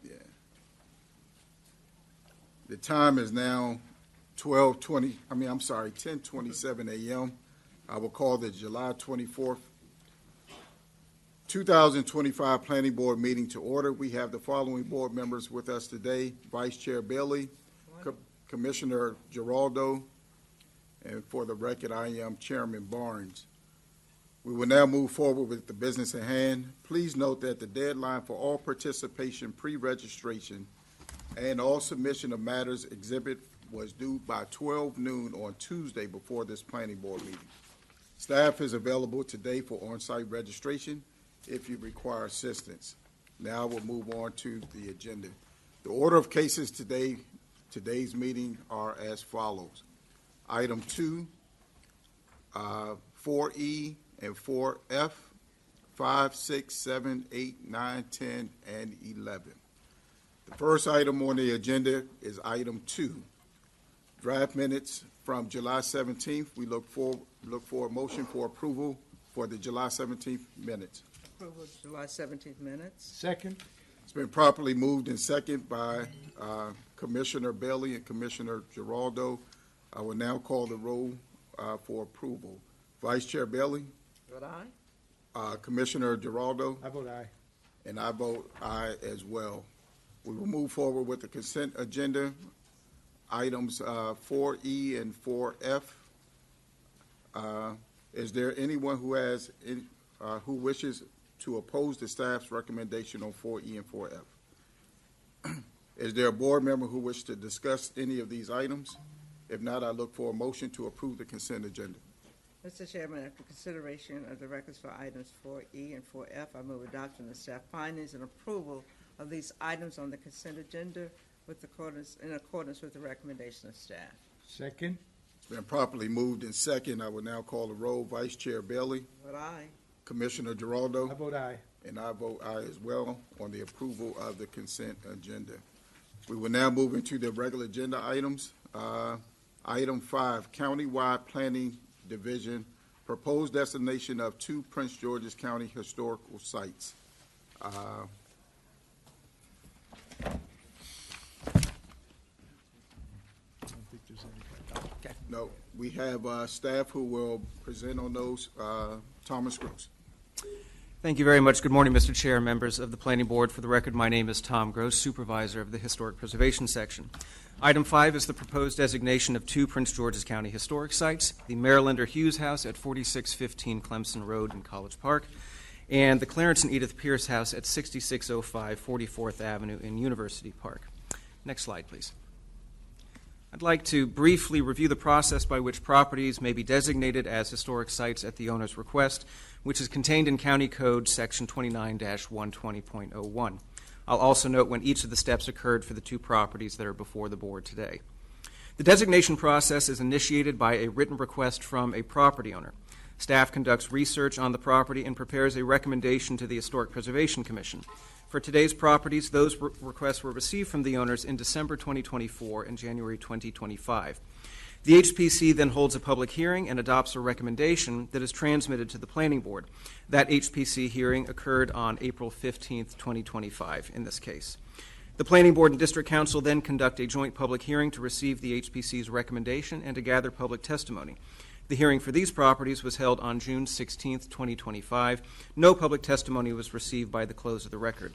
Yeah. The time is now 10:27 a.m. I will call the July 24th, 2025 Planning Board meeting to order. We have the following board members with us today: Vice Chair Bailey, Commissioner Giraldo, and for the record, I am Chairman Barnes. We will now move forward with the business at hand. Please note that the deadline for all participation, pre-registration, and all submission of matters exhibit was due by 12 noon on Tuesday before this planning board meeting. Staff is available today for on-site registration if you require assistance. Now we'll move on to the agenda. The order of cases today's meeting are as follows. Item 2, 4E and 4F, 5, 6, 7, 8, 9, 10, and 11. The first item on the agenda is item 2, draft minutes from July 17th. We look for a motion for approval for the July 17th minutes. Approval of July 17th minutes. Second. It's been properly moved and seconded by Commissioner Bailey and Commissioner Giraldo. I will now call the roll for approval. Vice Chair Bailey? Vote aye. Commissioner Giraldo? I vote aye. And I vote aye as well. We will move forward with the consent agenda. Items 4E and 4F. Is there anyone who wishes to oppose the staff's recommendation on 4E and 4F? Is there a board member who wishes to discuss any of these items? If not, I look for a motion to approve the consent agenda. Mr. Chairman, after consideration of the records for items 4E and 4F, I move adoption of the staff findings and approval of these items on the consent agenda in accordance with the recommendation of staff. Second. It's been properly moved and second. I will now call the roll. Vice Chair Bailey? Vote aye. Commissioner Giraldo? I vote aye. And I vote aye as well on the approval of the consent agenda. We will now move into the regular agenda items. Item 5, Countywide Planning Division, proposed destination of 2 Prince George's County historical sites. No, we have staff who will present on those. Thomas Gross. Thank you very much. Good morning, Mr. Chair, members of the Planning Board. For the record, my name is Tom Gross, Supervisor of the Historic Preservation Section. Item 5 is the proposed designation of 2 Prince George's County historic sites, the Marylander Hughes House at 4615 Clemson Road in College Park, and the Clarence and Edith Pierce House at 6605 44th Avenue in University Park. Next slide, please. I'd like to briefly review the process by which properties may be designated as historic sites at the owner's request, which is contained in County Code Section 29-120.01. I'll also note when each of the steps occurred for the 2 properties that are before the board today. The designation process is initiated by a written request from a property owner. Staff conducts research on the property and prepares a recommendation to the Historic Preservation Commission. For today's properties, those requests were received from the owners in December 2024 and January 2025. The HPC then holds a public hearing and adopts a recommendation that is transmitted to the Planning Board. That HPC hearing occurred on April 15th, 2025 in this case. The Planning Board and District Council then conduct a joint public hearing to receive the HPC's recommendation and to gather public testimony. The hearing for these properties was held on June 16th, 2025. No public testimony was received by the close of the record.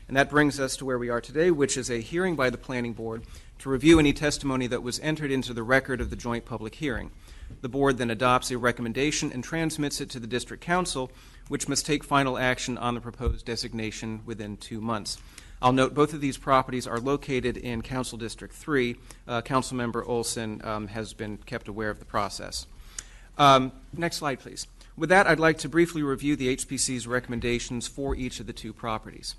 And that brings us to where we are today, which is a hearing by the Planning Board to review any testimony that was entered into the record of the joint public hearing. The board then adopts a recommendation and transmits it to the District Council, which must take final action on the proposed designation within 2 months. I'll note both of these properties are located in Council District 3. Councilmember Olson has been kept aware of the process. Next slide, please. With that, I'd like to briefly review the HPC's recommendations for each of the 2 properties.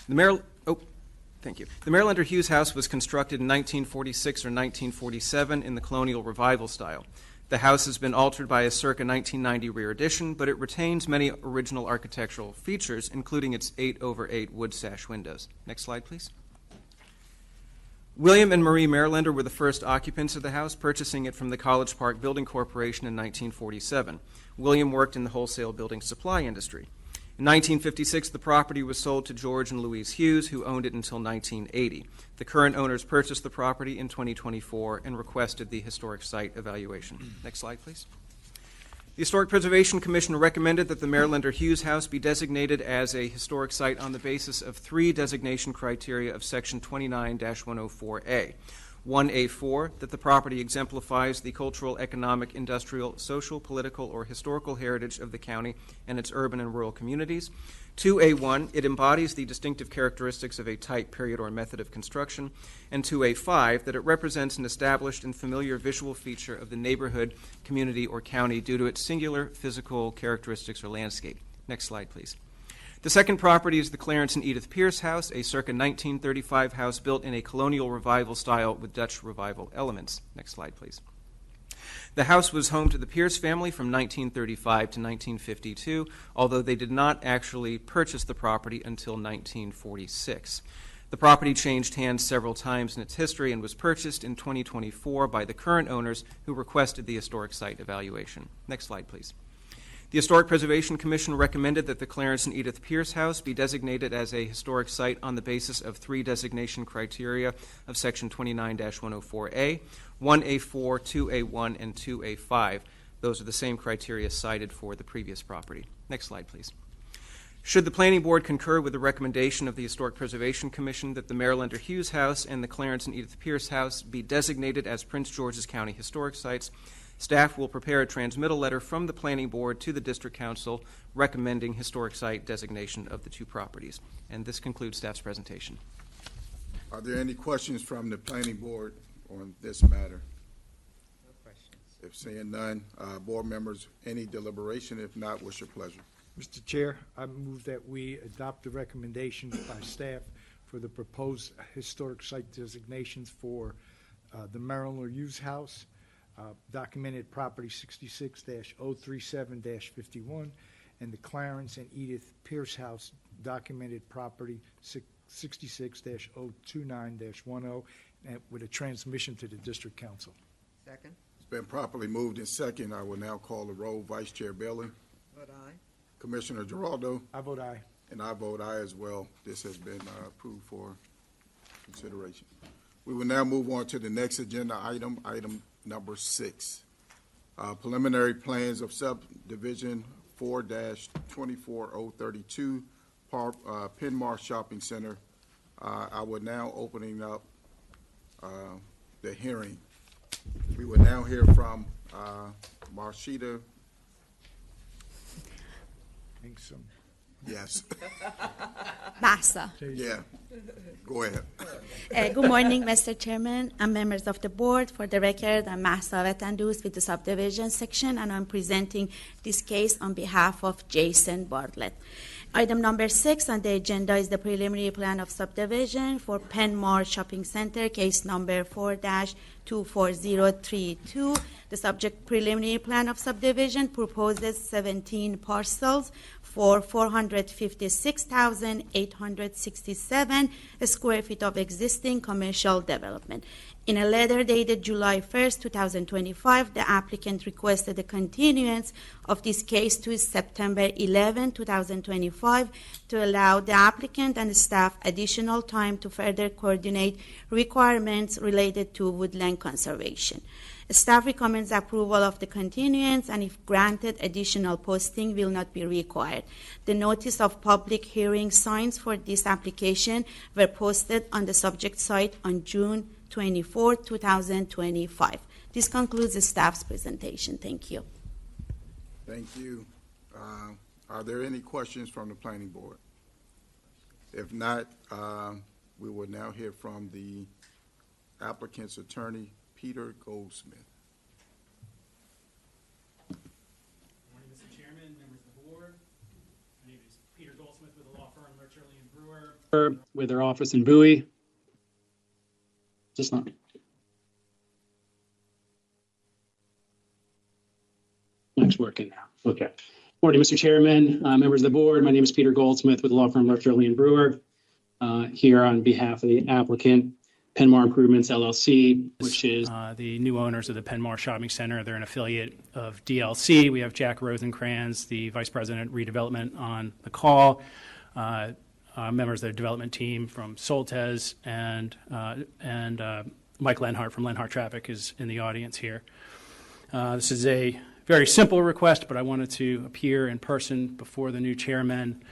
The Marylander Hughes House was constructed in 1946 or 1947 in the colonial revival style. The house has been altered by a circa 1990 rear addition, but it retains many original architectural features, including its 8/8 wood sash windows. Next slide, please. William and Marie Marylander were the first occupants of the house, purchasing it from the College Park Building Corporation in 1947. William worked in the wholesale building supply industry. In 1956, the property was sold to George and Louise Hughes, who owned it until 1980. The current owners purchased the property in 2024 and requested the historic site evaluation. Next slide, please. The Historic Preservation Commission recommended that the Marylander Hughes House be designated as a historic site on the basis of three designation criteria of Section 29-104A. 1A4, that the property exemplifies the cultural, economic, industrial, social, political, or historical heritage of the county and its urban and rural communities. 2A1, it embodies the distinctive characteristics of a type, period, or method of construction. And 2A5, that it represents an established and familiar visual feature of the neighborhood, community, or county due to its singular physical characteristics or landscape. Next slide, please. The second property is the Clarence and Edith Pierce House, a circa 1935 house built in a colonial revival style with Dutch revival elements. Next slide, please. The house was home to the Pierce family from 1935 to 1952, although they did not actually purchase the property until 1946. The property changed hands several times in its history and was purchased in 2024 by the current owners who requested the historic site evaluation. Next slide, please. The Historic Preservation Commission recommended that the Clarence and Edith Pierce House be designated as a historic site on the basis of three designation criteria of Section 29-104A, 1A4, 2A1, and 2A5. Those are the same criteria cited for the previous property. Next slide, please. Should the Planning Board concur with the recommendation of the Historic Preservation Commission that the Marylander Hughes House and the Clarence and Edith Pierce House be designated as Prince George's County Historic Sites, staff will prepare a transmittal letter from the Planning Board to the District Council recommending historic site designation of the two properties. And this concludes staff's presentation. Are there any questions from the Planning Board on this matter? No questions. If seeing none, board members, any deliberation? If not, what's your pleasure? Mr. Chair, I move that we adopt the recommendations by staff for the proposed historic site designations for the Marylander Hughes House, documented property 66-037-51, and the Clarence and Edith Pierce House, documented property 66-029-10, and with a transmission to the District Council. Second. It's been properly moved in second. I will now call the roll. Vice Chair Bailey, Vote aye. Commissioner Giraldo, I vote aye. and I vote aye as well. This has been approved for consideration. We will now move on to the next agenda item, item number 6. Preliminary plans of subdivision 4-24032, Penmar Shopping Center. I will now opening up the hearing. We will now hear from Marshita. Thanks. Yes, Bassa. yeah, go ahead. Good morning, Mr. Chairman and members of the board. For the record, I'm Mahsa Vetandus with the subdivision section, and I'm presenting this case on behalf of Jason Bartlett. Item number 6 on the agenda is the preliminary plan of subdivision for Penmar Shopping Center, case number 4-24032. The subject preliminary plan of subdivision proposes 17 parcels for 456,867 square feet of existing commercial development. In a letter dated July 1st, 2025, the applicant requested a continuance of this case to September 11, 2025, to allow the applicant and the staff additional time to further coordinate requirements related to woodland conservation. Staff recommends approval of the continuance, and if granted, additional posting will not be required. The notice of public hearing signs for this application were posted on the subject site on June 24, 2025. This concludes the staff's presentation. Thank you. Thank you. Are there any questions from the planning board? If not, we will now hear from the applicant's attorney, Peter Goldsmith. Good morning, Mr. Chairman, members of the board. My name is Peter Goldsmith with the law firm Lercherly and Brewer, with their office in Bowie. Just not. It's working now. Okay. Morning, Mr. Chairman, members of the board. My name is Peter Goldsmith with the law firm Lercherly and Brewer, here on behalf of the applicant. Penmar Improvements LLC, which is the new owners of the Penmar Shopping Center. They're an affiliate of DLC. We have Jack Rosencrans, the Vice President Redevelopment, on the call. Members of the development team from Soltez and Mike Lenhart from Lenhart Traffic is in the audience here. This is a very simple request, but I wanted to appear in person before the new chairman.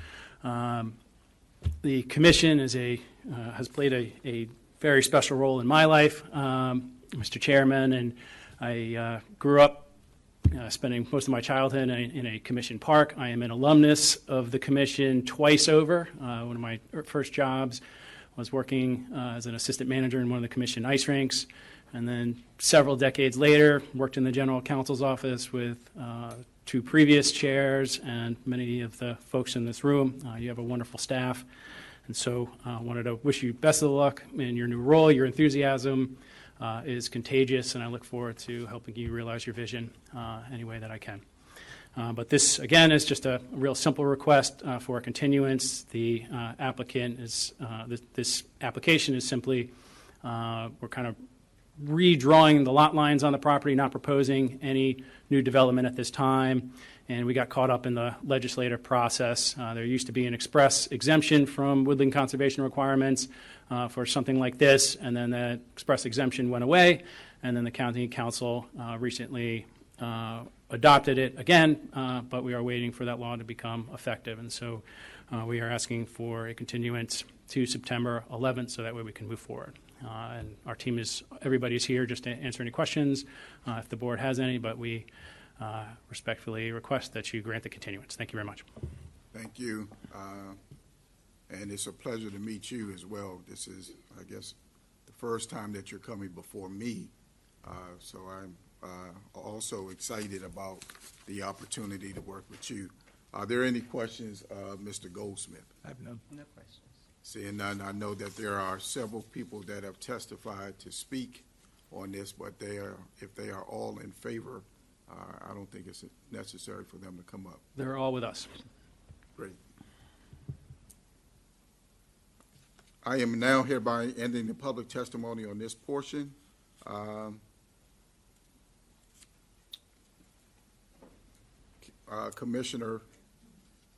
The commission has played a very special role in my life, Mr. Chairman, and I grew up spending most of my childhood in a commission park. I am an alumnus of the commission twice over. One of my first jobs was working as an assistant manager in one of the commission ice rinks, and then several decades later worked in the general counsel's office with two previous chairs and many of the folks in this room. You have a wonderful staff. And so I wanted to wish you best of luck in your new role. Your enthusiasm is contagious, and I look forward to helping you realize your vision any way that I can. But this, again, is just a real simple request for a continuance. The applicant is, this application is simply, we're kind of redrawing the lot lines on the property, not proposing any new development at this time. And we got caught up in the legislative process. There used to be an express exemption from woodland conservation requirements for something like this, and then that express exemption went away, and then the county council recently adopted it again, but we are waiting for that law to become effective. And so we are asking for a continuance to September 11th so that way we can move forward. And our team everybody's here just to answer any questions if the board has any, but we respectfully request that you grant the continuance. Thank you very much. Thank you. And it's a pleasure to meet you as well. This is, I guess, the first time that you're coming before me. So I'm also excited about the opportunity to work with you. Are there any questions, Mr. Goldsmith? I have none. No questions. Seeing none, I know that there are several people that have testified to speak on this, but if they are all in favor, I don't think it's necessary for them to come up. They're all with us. Great. I am now hereby ending the public testimony on this portion. Commissioner,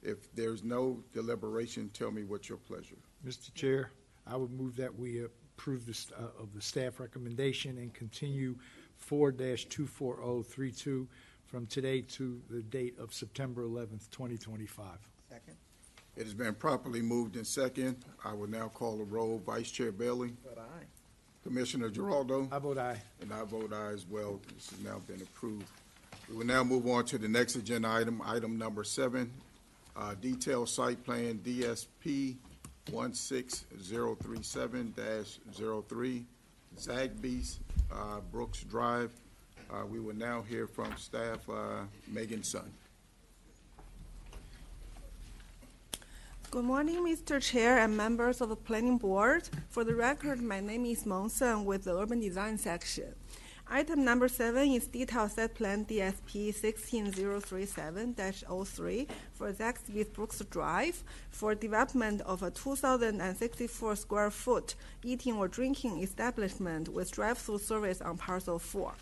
if there's no deliberation, tell me what's your pleasure. Mr. Chair, I would move that we approve of the staff recommendation and continue 4-24032 from today to the date of September 11th, 2025. Second. It has been properly moved in second. I will now call the roll. Vice Chair Bailey, But aye. Commissioner Giraldo, I vote aye. and I vote aye as well. This has now been approved. We will now move on to the next agenda item, item number 7, detailed site plan DSP 16037-03, Zagbee's Brooks Drive. We will now hear from staff, Megan Sun. Good morning, Mr. Chair and members of the Planning Board. For the record, my name is Meng Sun with the Urban Design Section. Item number 7 is detailed site plan DSP 16037-03 for Zaxby's Brooks Drive for development of a 2,064 square foot eating or drinking establishment with drive-through service on parcel 4.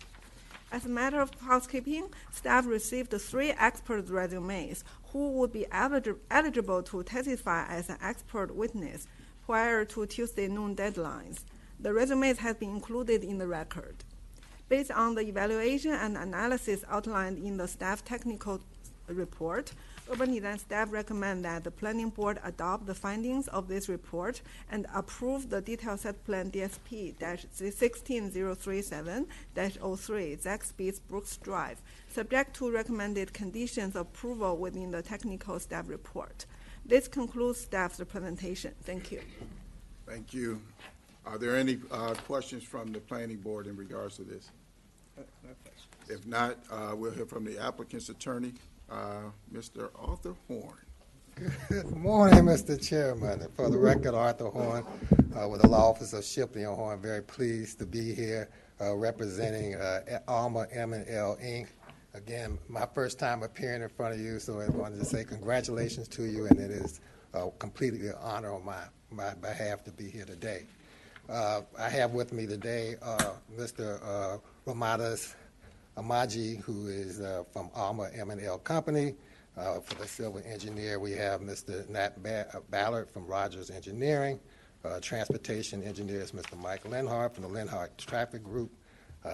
As a matter of housekeeping, staff received 3 expert resumes who would be eligible to testify as an expert witness prior to Tuesday noon deadlines. The resumes have been included in the record. Based on the evaluation and analysis outlined in the staff technical report, Urban Design staff recommend that the Planning Board adopt the findings of this report and approve the detailed site plan DSP-16037-03 Zaxby's Brooks Drive, subject to recommended conditions of approval within the technical staff report. This concludes staff's presentation. Thank you. Thank you. Are there any questions from the Planning Board in regards to this? No questions. If not, we'll hear from the applicant's attorney, Mr. Arthur Horn. Good morning, Mr. Chairman. For the record, Arthur Horn with the Law Office of Shipley and Horn. Very pleased to be here representing Alma M&L Inc. Again, my first time appearing in front of you, so I wanted to say congratulations to you, and it is completely an honor on my behalf to be here today. I have with me today Mr. Ramadas Amaji, who is from Alma M&L Company. For the civil engineer, we have Mr. Nat Ballard from Rogers Engineering. Transportation engineer is Mr. Mike Lenhart from the Lenhart Traffic Group.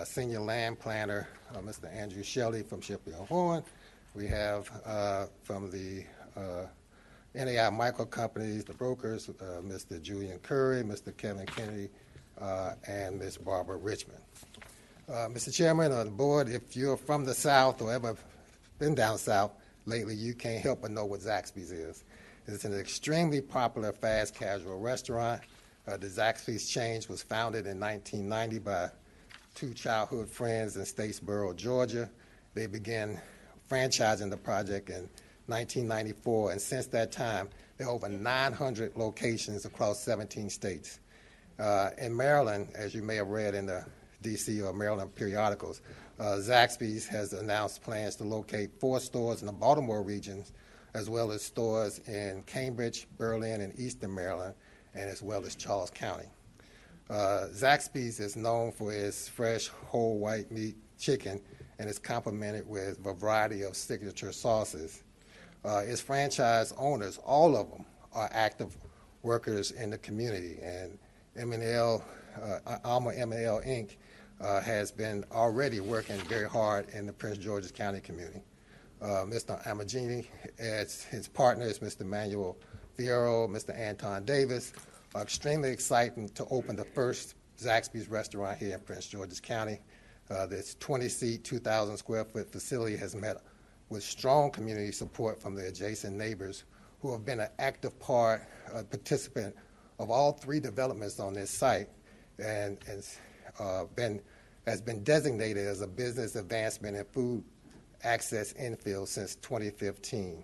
Senior land planner, Mr. Andrew Shelley from Shipley & Horn. We have from the NAI Micro Companies, the brokers, Mr. Julian Curry, Mr. Kevin Kennedy, and Ms. Barbara Richmond. Mr. Chairman of the board, if you're from the South or ever been down South lately, you can't help but know what Zaxby's is. It's an extremely popular fast casual restaurant. The Zaxby's chain was founded in 1990 by two childhood friends in Statesboro, Georgia. They began franchising the project in 1994, and since that time, there are over 900 locations across 17 states. In Maryland, as you may have read in the D.C. or Maryland periodicals, Zaxby's has announced plans to locate 4 stores in the Baltimore region, as well as stores in Cambridge, Berlin, and Eastern Maryland, and as well as Charles County. Zaxby's is known for its fresh, whole white meat chicken, and is complemented with a variety of signature sauces. Its franchise owners, all of them, are active workers in the community, and Alma M&L Inc. Has been already working very hard in the Prince George's County community. Mr. Amagini, as his partners, Mr. Manuel Fierro, Mr. Anton Davis, are extremely excited to open the first Zaxby's restaurant here in Prince George's County. This 20-seat, 2,000 square foot facility has met with strong community support from the adjacent neighbors who have been an active participant of all 3 developments on this site, and has been designated as a business advancement and food access infill since 2015.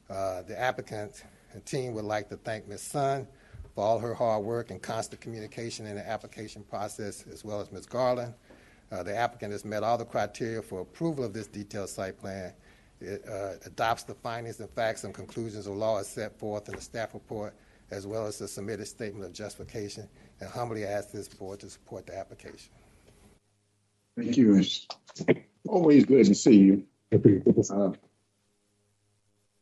The applicant and team would like to thank Ms. Sun for all her hard work and constant communication in the application process, as well as Ms. Garland. The applicant has met all the criteria for approval of this detailed site plan. It adopts the findings and facts and conclusions of law as set forth in the staff report, as well as the submitted statement of justification, and humbly ask this board to support the application. Thank you. It's always good to see you.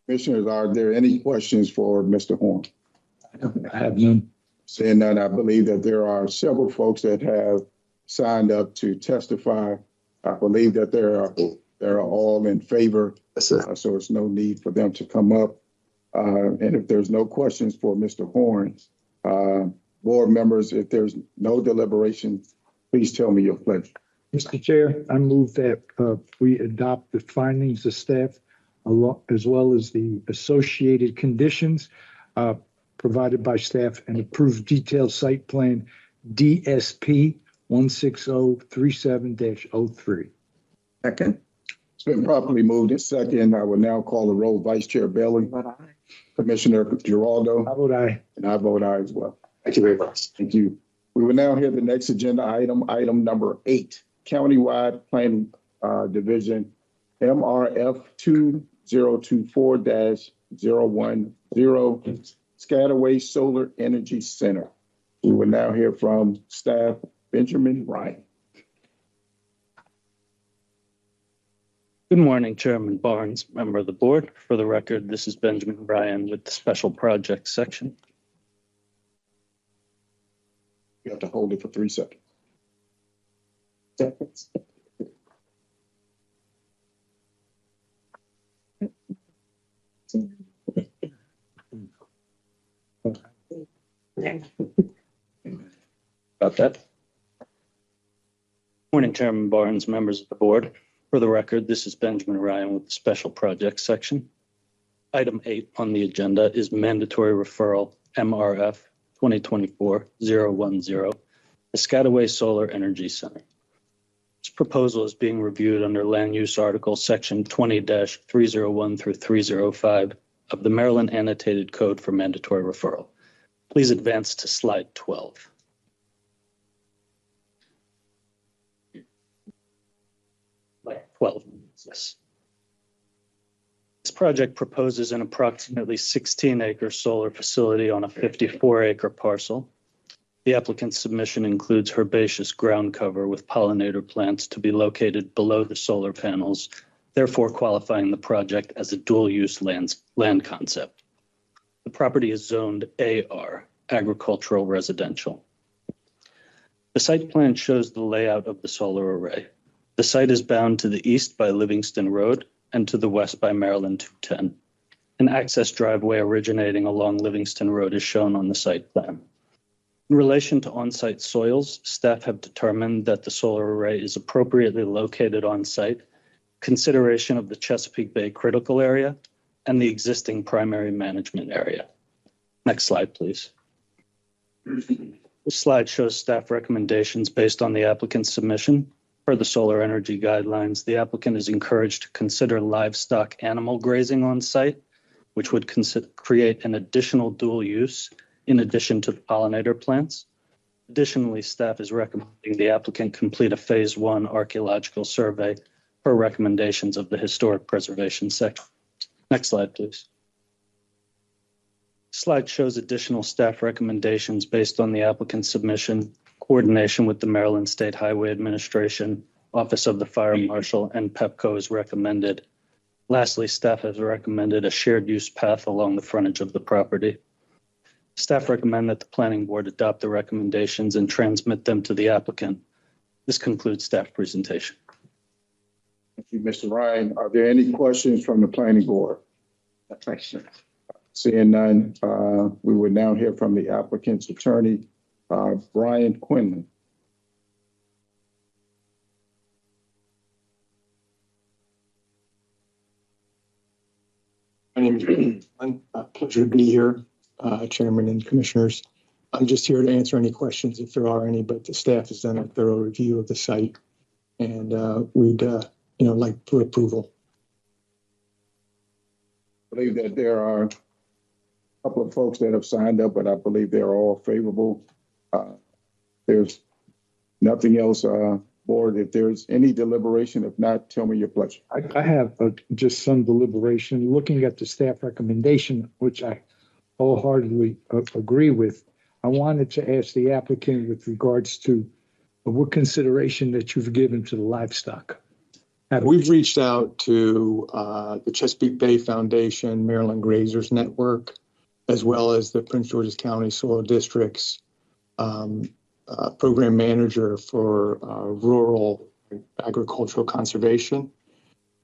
Commissioners, are there any questions for Mr. Horn? I have none. Seeing none, I believe that there are several folks that have signed up to testify. I believe that they're all in favor, so it's no need for them to come up. And if there's no questions for Mr. Horn, board members, if there's no deliberation, please tell me your pleasure. Mr. Chair, I move that we adopt the findings of staff as well as the associated conditions provided by staff and approve detailed site plan DSP 16037-03. Second. It's been properly moved and second. I will now call the roll. Vice Chair Bailey, Commissioner Giraldo, I vote aye. and I vote aye as well. Thank you very much. Thank you. We will now hear the next agenda item number 8, Countywide Planning Division MRF 2024-010 Skagway Solar Energy Center. We will now hear from staff Benjamin Ryan. Good morning, Chairman Barnes, member of the board. For the record, this is Benjamin Ryan with the Special Projects section. You have to hold it for 3 seconds. About that. Morning, Chairman Barnes, members of the board. For the record, this is Benjamin Ryan with the Special Projects section. Item 8 on the agenda is mandatory referral MRF 2024-010, Piscataway Solar Energy Center. This proposal is being reviewed under Land Use Article Section 20-301 through 305 of the Maryland Annotated Code for Mandatory Referral. Please advance to slide 12. Like 12, yes. This project proposes an approximately 16-acre solar facility on a 54-acre parcel. The applicant's submission includes herbaceous ground cover with pollinator plants to be located below the solar panels, therefore qualifying the project as a dual-use land concept. The property is zoned AR, agricultural residential. The site plan shows the layout of the solar array. The site is bound to the east by Livingston Road and to the west by Maryland 210. An access driveway originating along Livingston Road is shown on the site plan. In relation to on-site soils, staff have determined that the solar array is appropriately located on-site, consideration of the Chesapeake Bay critical area, and the existing primary management area. Next slide, please. This slide shows staff recommendations based on the applicant's submission. Per the solar energy guidelines, the applicant is encouraged to consider livestock animal grazing on site, which would create an additional dual use in addition to the pollinator plants. Additionally, staff is recommending the applicant complete a phase 1 archaeological survey per recommendations of the historic preservation section. Next slide, please. Slide shows additional staff recommendations based on the applicant's submission, coordination with the Maryland State Highway Administration, Office of the Fire Marshal, and PEPCO is recommended. Lastly, staff has recommended a shared use path along the frontage of the property. Staff recommend that the planning board adopt the recommendations and transmit them to the applicant. This concludes staff presentation. Thank you, Mr. Ryan. Are there any questions from the planning board? Seeing none, we will now hear from the applicant's attorney, Brian Quinlan. My name is Brian. Pleasure to be here, Chairman and Commissioners. I'm just here to answer any questions if there are any, but the staff has done a thorough review of the site, and we'd like for approval. I believe that there are a couple of folks that have signed up, but I believe they're all favorable. There's nothing else, board. If there's any deliberation, if not, tell me your pleasure. I have just some deliberation. Looking at the staff recommendation, which I wholeheartedly agree with, I wanted to ask the applicant with regards to what consideration that you've given to the livestock. We've reached out to the Chesapeake Bay Foundation, Maryland Grazers Network, as well as the Prince George's County Soil District's program manager for rural agricultural conservation.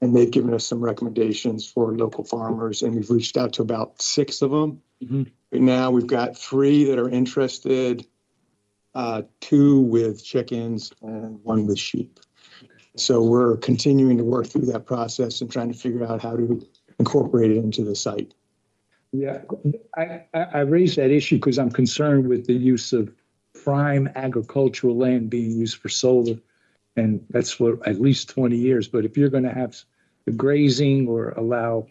And they've given us some recommendations for local farmers, and we've reached out to about 6 of them. Mm-hmm. Right now we've got 3 that are interested, 2 with chickens and 1 with sheep. So we're continuing to work through that process and trying to figure out how to incorporate it into the site. Yeah, I raised that issue because I'm concerned with the use of prime agricultural land being used for solar, and that's for at least 20 years. But if you're going to have the grazing or allow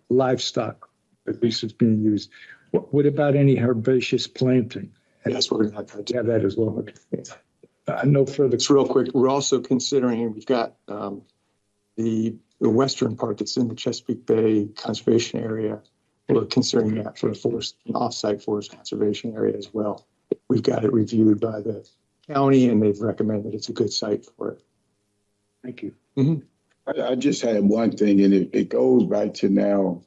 livestock, at least it's being used, what about any herbaceous planting? Yes, we're going to have that as well. No further. It's real quick. We're also considering, we've got the western part that's in the Chesapeake Bay Conservation Area. We're considering that for a forest, an off-site forest conservation area as well. We've got it reviewed by the county, and they've recommended it's a good site for it. Thank you. Mm-hmm. I just had one thing, and it goes back to now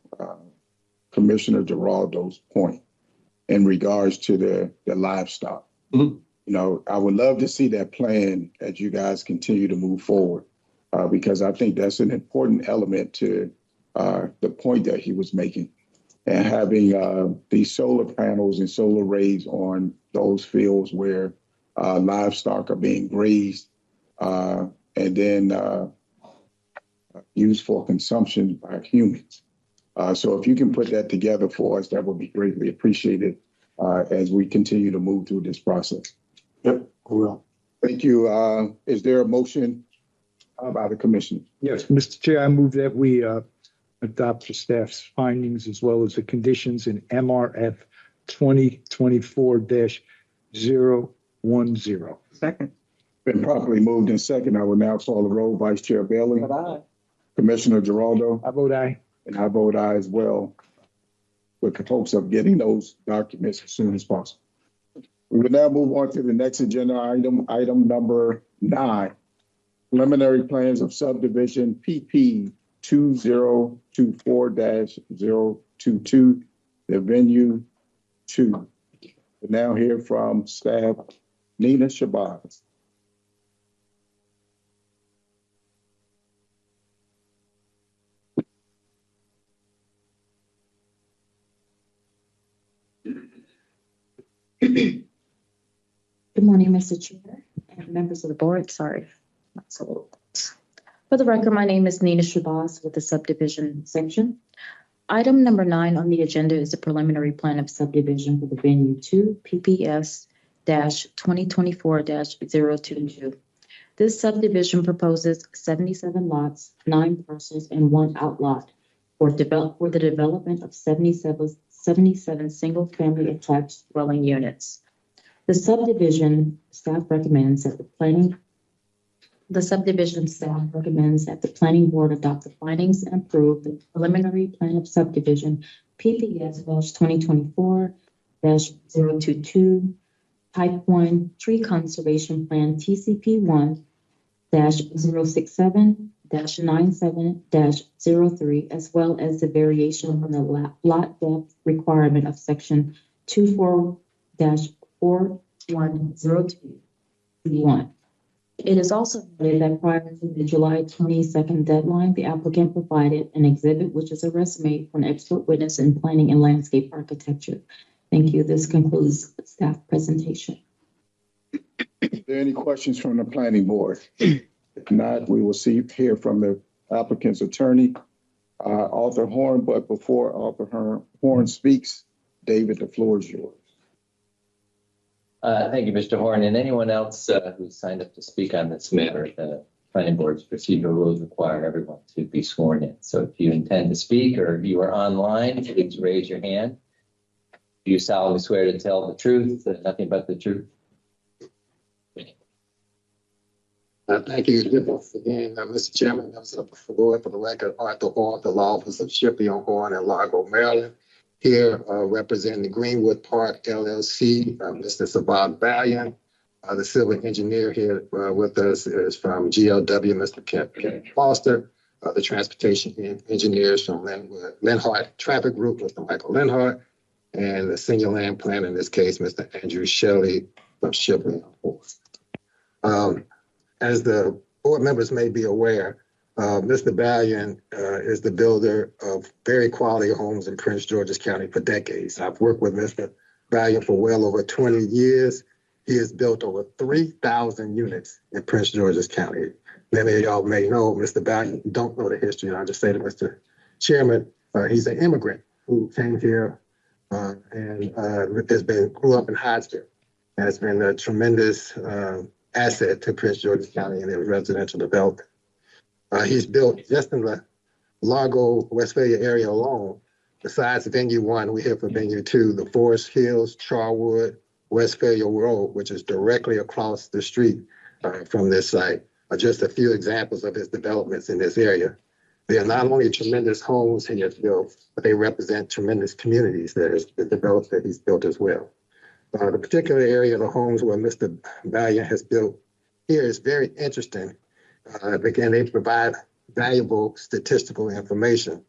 Commissioner Giraldo's point in regards to the livestock. Mm-hmm. You know, I would love to see that plan as you guys continue to move forward, because I think that's an important element to the point that he was making. And having these solar panels and solar arrays on those fields where livestock are being grazed and then used for consumption by humans. So if you can put that together for us, that would be greatly appreciated as we continue to move through this process. Yep, we will. Thank you. Is there a motion by the commission? Yes, Mr. Chair, I move that we adopt the staff's findings as well as the conditions in MRF 2024-010. Second. Been properly moved in second. I will now call the roll. Vice Chair Bailey. Aye. Commissioner Giraldo. I vote aye. And I vote aye as well, with the hopes of getting those documents as soon as possible. We will now move on to the next agenda item number 9. Preliminary plans of subdivision PP 2024-022, the venue 2. We now hear from staff, Nina Shabazz. Good morning, Mr. Chair and members of the board. Sorry, not so old. For the record, my name is Nina Shabazz with the subdivision section. Item number 9 on the agenda is the preliminary plan of subdivision for the venue 2, PPS-2024-022. This subdivision proposes 77 lots, 9 parcels, and 1 outlot for the development of 77 single-family attached dwelling units. The subdivision staff recommends that the planning board adopt the findings and approve the preliminary plan of subdivision PPS-2024-022, Type 1 Tree Conservation Plan TCP1-067-97-03, as well as the variation from the lot depth requirement of section 24-4102B1. It is also noted that prior to the July 22nd deadline, the applicant provided an exhibit, which is a resume for an expert witness in planning and landscape architecture. Thank you. This concludes the staff presentation. Are there any questions from the planning board? If not, we will hear from the applicant's attorney, Arthur Horn. But before Arthur Horn speaks, David, the floor is yours. Thank you, Mr. Horn, and anyone else who signed up to speak on this matter. The planning board's procedural rules require everyone to be sworn in. So if you intend to speak or if you are online, please raise your hand. Do you solemnly swear to tell the truth, nothing but the truth? Thank you again, Mr. Chairman, members of the board. For the record, Arthur Horn, the law office of Shipley on Horn in Largo, Maryland. Here representing the Greenwood Park LLC, Mr. Sabad Valiant. The civil engineer here with us is from GLW, Mr. Kent Foster. The transportation engineers from Linhart Traffic Group, Mr. Michael Linhart. And the senior land planner in this case, Mr. Andrew Shelley from Shipley on Horn. As the board members may be aware, Mr. Valiant is the builder of very quality homes in Prince George's County for decades. I've worked with Mr. Valiant for well over 20 years. He has built over 3,000 units in Prince George's County. Many of y'all may know Mr. Valiant. Don't know the history. I'll just say to Mr. Chairman, he's an immigrant who came here and grew up in Hyattsville, and has been a tremendous asset to Prince George's County and their residential development. He's built just in the Largo, Westphalia area alone, besides Venue 1, we have for Venue 2, the Forest Hills, Charwood, Westphalia Road, which is directly across the street from this site, are just a few examples of his developments in this area. They are not only tremendous homes he has built, but they represent tremendous communities that he's built as well. The particular area of the homes where Mr. Valiant has built here is very interesting. Again, they provide valuable statistical information.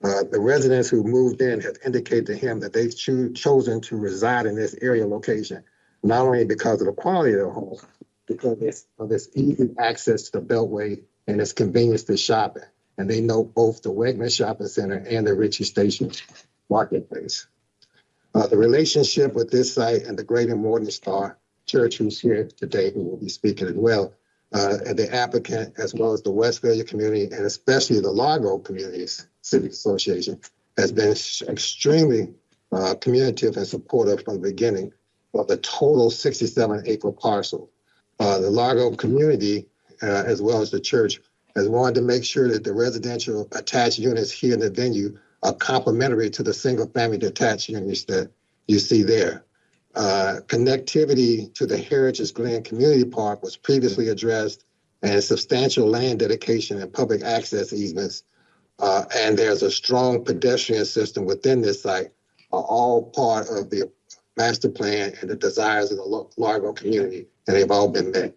The residents who moved in have indicated to him that they've chosen to reside in this area location, not only because of the quality of the home, because of its easy access to the Beltway and its convenience to shopping. And they know both the Wegmans Shopping Center and the Ritchie Station Marketplace. The relationship with this site and the Greater Morning Star Church, who's here today, who will be speaking as well, the applicant, as well as the Westphalia community, and especially the Largo Communities Civic Association, has been extremely communicative and supportive from the beginning of the total 67-acre parcel. The Largo community, as well as the church, has wanted to make sure that the residential attached units here in the venue are complementary to the single-family detached units that you see there. Connectivity to the Heritage Glen Community Park was previously addressed, and substantial land dedication and public access easements, and there's a strong pedestrian system within this site, are all part of the master plan and the desires of the Largo community, and they've all been met.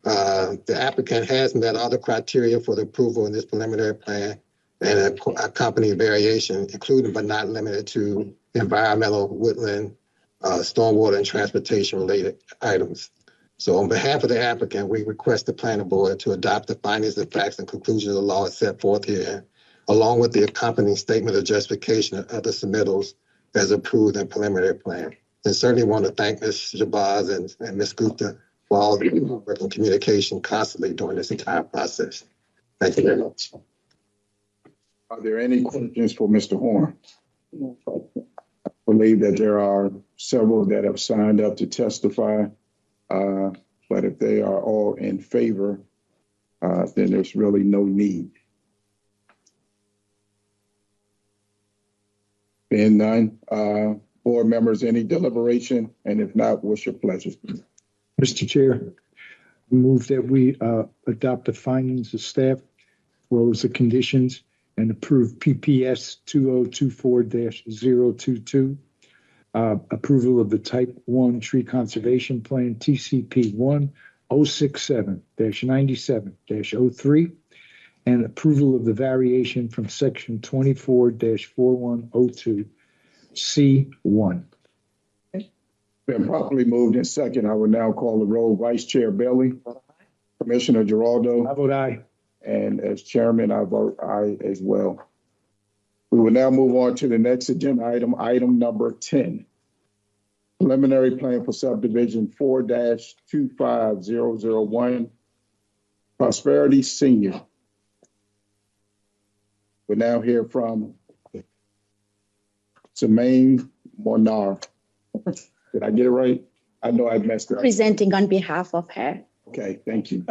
The applicant has met all the criteria for the approval in this preliminary plan and accompanying variation, including but not limited to environmental, woodland, stormwater, and transportation-related items. So on behalf of the applicant, we request the planning board to adopt the findings of facts and conclusions of the law as set forth here, along with the accompanying statement of justification of other submittals as approved in preliminary plan. And certainly want to thank Ms. Shabazz and Ms. Gupta for all the work and communication constantly during this entire process. Thank you very much. Are there any questions for Mr. Horn? I believe that there are several that have signed up to testify, but if they are all in favor, then there's really no need. Being none, board members, any deliberation? And if not, what's your pleasure? Mr. Chair, I move that we adopt the findings of staff, rules of conditions, and approve PPS 2024-022, approval of the Type 1 Tree Conservation Plan, TCP 1067-97-03, and approval of the variation from Section 24-4102, C1. Been properly moved in second. I will now call the roll. Vice Chair Bailey, Commissioner Giraldo. I vote aye. And as chairman, I vote aye as well. We will now move on to the next agenda item, item number 10. Preliminary plan for subdivision 4-25001, Prosperity Senior. We'll now hear from Semaine Monar. Did I get it right? I know I messed up. Presenting on behalf of her. Okay, thank you.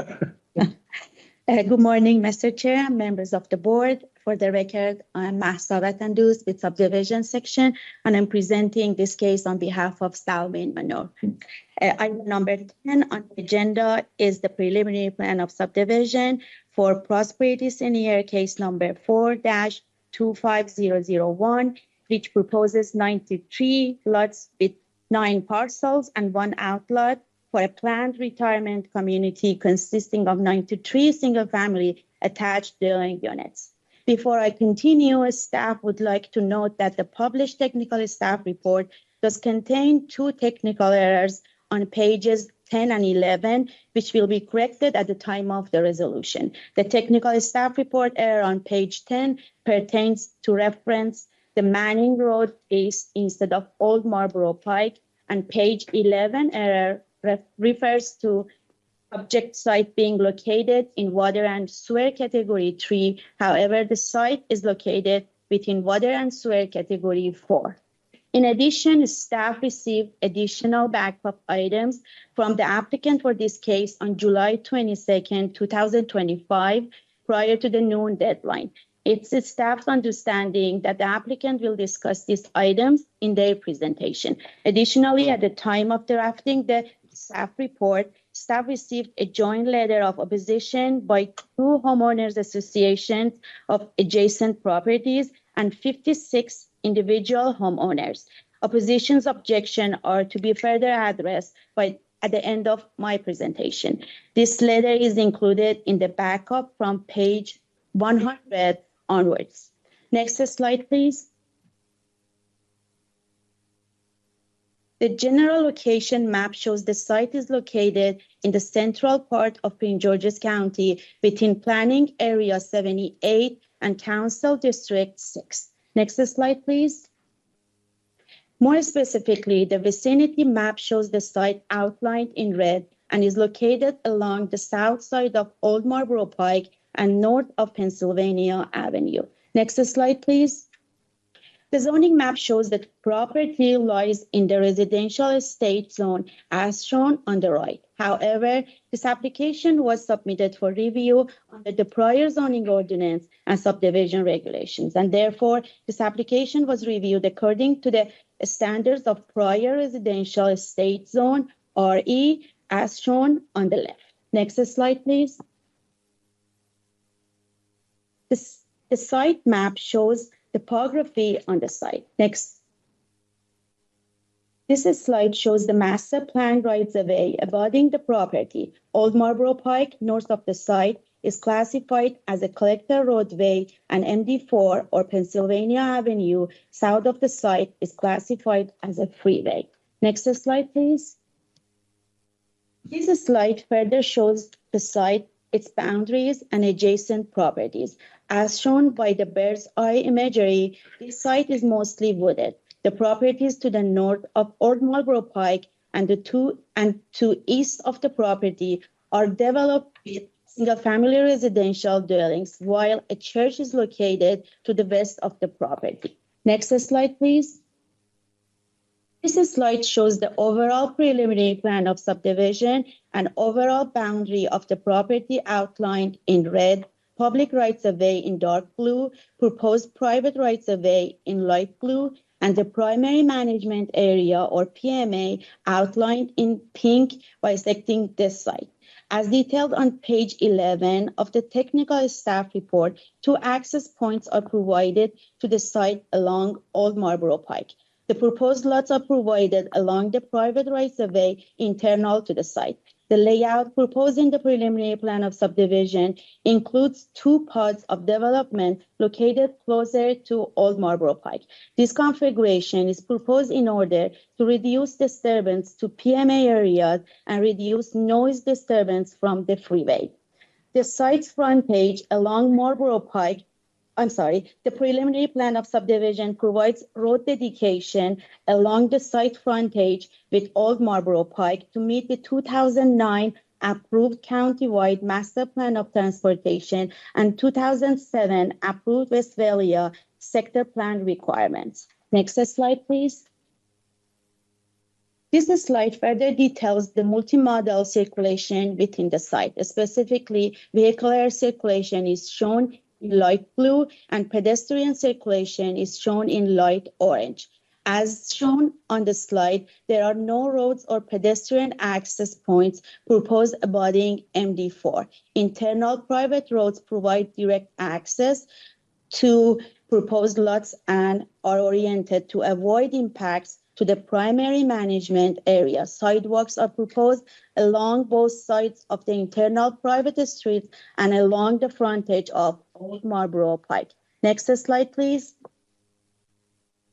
Good morning, Mr. Chair, members of the board. For the record, I'm Mahsa Tandus with subdivision section, and I'm presenting this case on behalf of Salmin Manor. Item number 10 on the agenda is the preliminary plan of subdivision for Prosperity Senior, case number 4-25001, which proposes 93 lots with 9 parcels and 1 outlot for a planned retirement community consisting of 93 single-family attached dwelling units. Before I continue, staff would like to note that the published technical staff report does contain 2 technical errors on pages 10 and 11, which will be corrected at the time of the resolution. The technical staff report error on page 10 pertains to reference the Manning Road East instead of Old Marlboro Pike, and page 11 error refers to object site being located in water and sewer category 3. However, the site is located within water and sewer category 4. In addition, staff received additional backup items from the applicant for this case on July 22nd, 2025, prior to the noon deadline. It's the staff's understanding that the applicant will discuss these items in their presentation. Additionally, at the time of drafting the staff report, staff received a joint letter of opposition by 2 homeowners associations of adjacent properties and 56 individual homeowners. Opposition's objections are to be further addressed at the end of my presentation. This letter is included in the backup from page 100 onwards. Next slide, please. The general location map shows the site is located in the central part of Prince George's County within Planning Area 78 and Council District 6. Next slide, please. More specifically, the vicinity map shows the site outlined in red and is located along the south side of Old Marlboro Pike and north of Pennsylvania Avenue. Next slide, please. The zoning map shows that property lies in the residential estate zone as shown on the right. However, this application was submitted for review under the prior zoning ordinance and subdivision regulations, and therefore this application was reviewed according to the standards of prior residential estate zone, RE, as shown on the left. Next slide, please. The site map shows topography on the site. Next. This slide shows the master plan rights-of-way abutting the property. Old Marlboro Pike, north of the site, is classified as a collector roadway, and MD4 or Pennsylvania Avenue, south of the site, is classified as a freeway. Next slide, please. This slide further shows the site, its boundaries, and adjacent properties. As shown by the bird's eye imagery, this site is mostly wooded. The properties to the north of Old Marlboro Pike and to east of the property are developed with single-family residential dwellings, while a church is located to the west of the property. Next slide, please. This slide shows the overall preliminary plan of subdivision and overall boundary of the property outlined in red, public rights-of-way in dark blue, proposed private rights-of-way in light blue, and the primary management area or PMA outlined in pink bisecting this site. As detailed on page 11 of the technical staff report, 2 access points are provided to the site along Old Marlboro Pike. The proposed lots are provided along the private rights-of-way internal to the site. The layout proposed in the preliminary plan of subdivision includes 2 pods of development located closer to Old Marlboro Pike. This configuration is proposed in order to reduce disturbance to PMA areas and reduce noise disturbance from the freeway. The site's frontage along Marlboro Pike the preliminary plan of subdivision provides road dedication along the site frontage with Old Marlboro Pike to meet the 2009 approved countywide master plan of transportation and 2007 approved Westphalia sector plan requirements. Next slide, please. This slide further details the multimodal circulation within the site. Specifically, vehicular circulation is shown in light blue, and pedestrian circulation is shown in light orange. As shown on the slide, there are no roads or pedestrian access points proposed abutting MD4. Internal private roads provide direct access to proposed lots and are oriented to avoid impacts to the primary management area. Sidewalks are proposed along both sides of the internal private streets and along the frontage of Old Marlboro Pike. Next slide, please.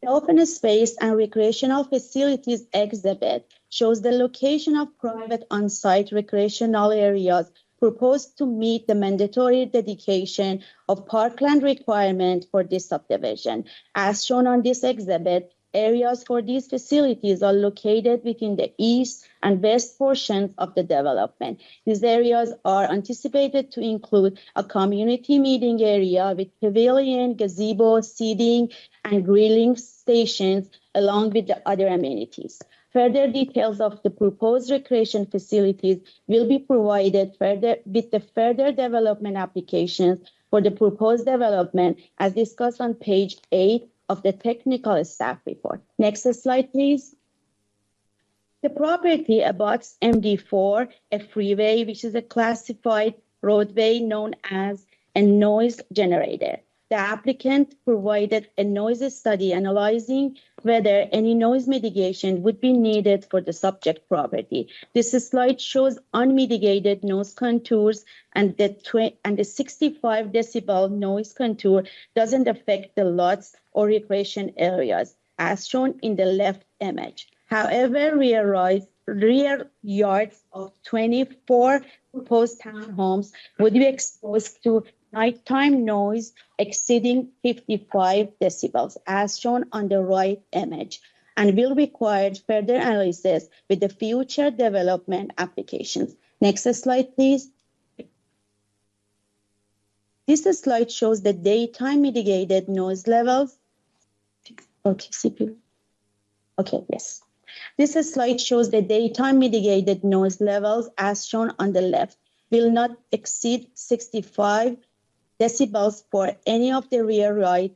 The open space and recreational facilities exhibit shows the location of private on-site recreational areas proposed to meet the mandatory dedication of parkland requirement for this subdivision. As shown on this exhibit, areas for these facilities are located within the east and west portions of the development. These areas are anticipated to include a community meeting area with pavilion, gazebo, seating, and grilling stations, along with the other amenities. Further details of the proposed recreation facilities will be provided with the further development applications for the proposed development as discussed on page 8 of the technical staff report. Next slide, please. The property abuts MD4, a freeway, which is a classified roadway known as a noise generator. The applicant provided a noise study analyzing whether any noise mitigation would be needed for the subject property. This slide shows unmitigated noise contours, and the 65 decibel noise contour doesn't affect the lots or recreation areas, as shown in the left image. However, rear yards of 24 proposed townhomes would be exposed to nighttime noise exceeding 55 decibels, as shown on the right image, and will require further analysis with the future development applications. Next slide, please. This slide shows the daytime mitigated noise levels. Okay, yes. This slide shows the daytime mitigated noise levels, as shown on the left, will not exceed 65 decibels for any of the rear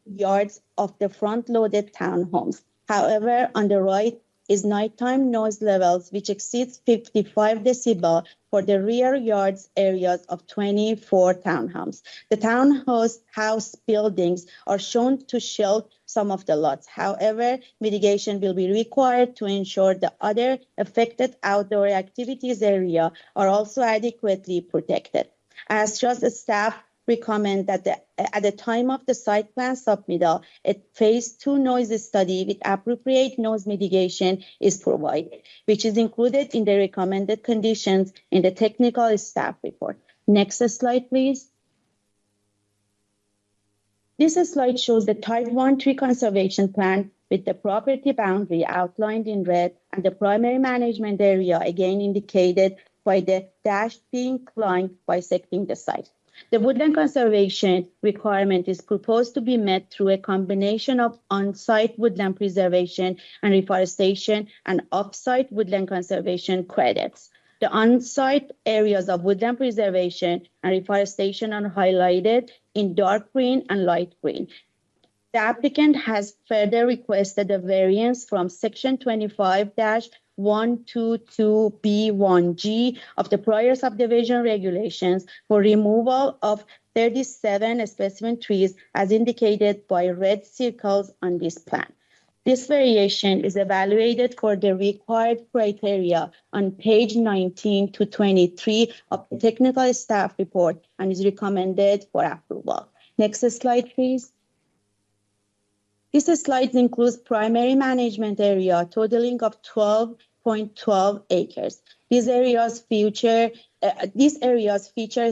yards of the front-loaded townhomes. However, on the right is nighttime noise levels which exceeds 55 decibel for the rear yards areas of 24 townhomes. The townhouse buildings are shown to shield some of the lots. However, mitigation will be required to ensure the other affected outdoor activities area are also adequately protected. As just staff recommend that at the time of the site plan submittal, a phase 2 noise study with appropriate noise mitigation is provided, which is included in the recommended conditions in the technical staff report. Next slide, please. This slide shows the type 1 tree conservation plan with the property boundary outlined in red and the primary management area again indicated by the dashed pink line bisecting the site. The woodland conservation requirement is proposed to be met through a combination of on-site woodland preservation and reforestation and off-site woodland conservation credits. The on-site areas of woodland preservation and reforestation are highlighted in dark green and light green. The applicant has further requested a variance from section 25-122B1G of the prior subdivision regulations for removal of 37 specimen trees as indicated by red circles on this plan. This variation is evaluated for the required criteria on page 19 to 23 of the technical staff report and is recommended for approval. Next slide, please. This slide includes primary management area totaling of 12.12 acres. These areas feature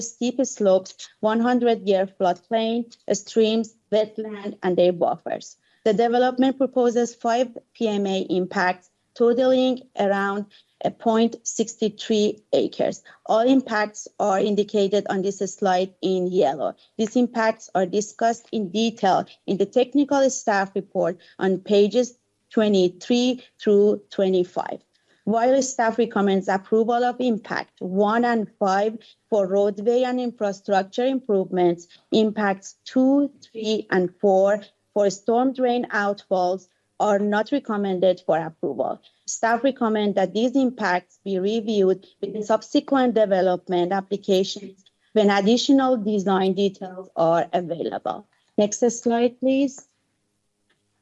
steep slopes, 100-year floodplain, streams, wetland, and their buffers. The development proposes 5 PMA impacts totaling around 0.63 acres. All impacts are indicated on this slide in yellow. These impacts are discussed in detail in the technical staff report on pages 23 through 25. While staff recommends approval of impact 1 and 5 for roadway and infrastructure improvements, impacts 2, 3, and 4 for storm drain outfalls are not recommended for approval. Staff recommend that these impacts be reviewed with the subsequent development applications when additional design details are available. Next slide, please.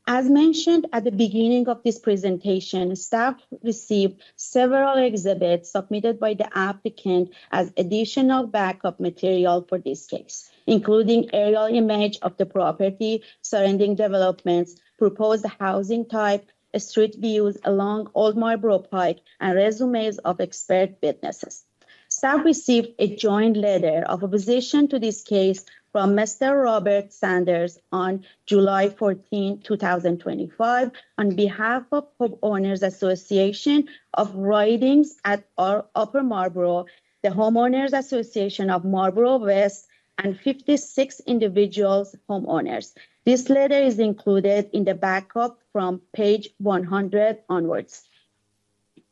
As mentioned at the beginning of this presentation, staff received several exhibits submitted by the applicant as additional backup material for this case, including aerial image of the property, surrounding developments, proposed housing type, street views along Old Marlboro Pike, and resumes of expert witnesses. Staff received a joint letter of opposition to this case from Mr. Robert Sanders on July 14, 2025, on behalf of Homeowners Association of Ridings at Upper Marlboro, the Homeowners Association of Marlboro West, and 56 individuals homeowners. This letter is included in the backup from page 100 onwards.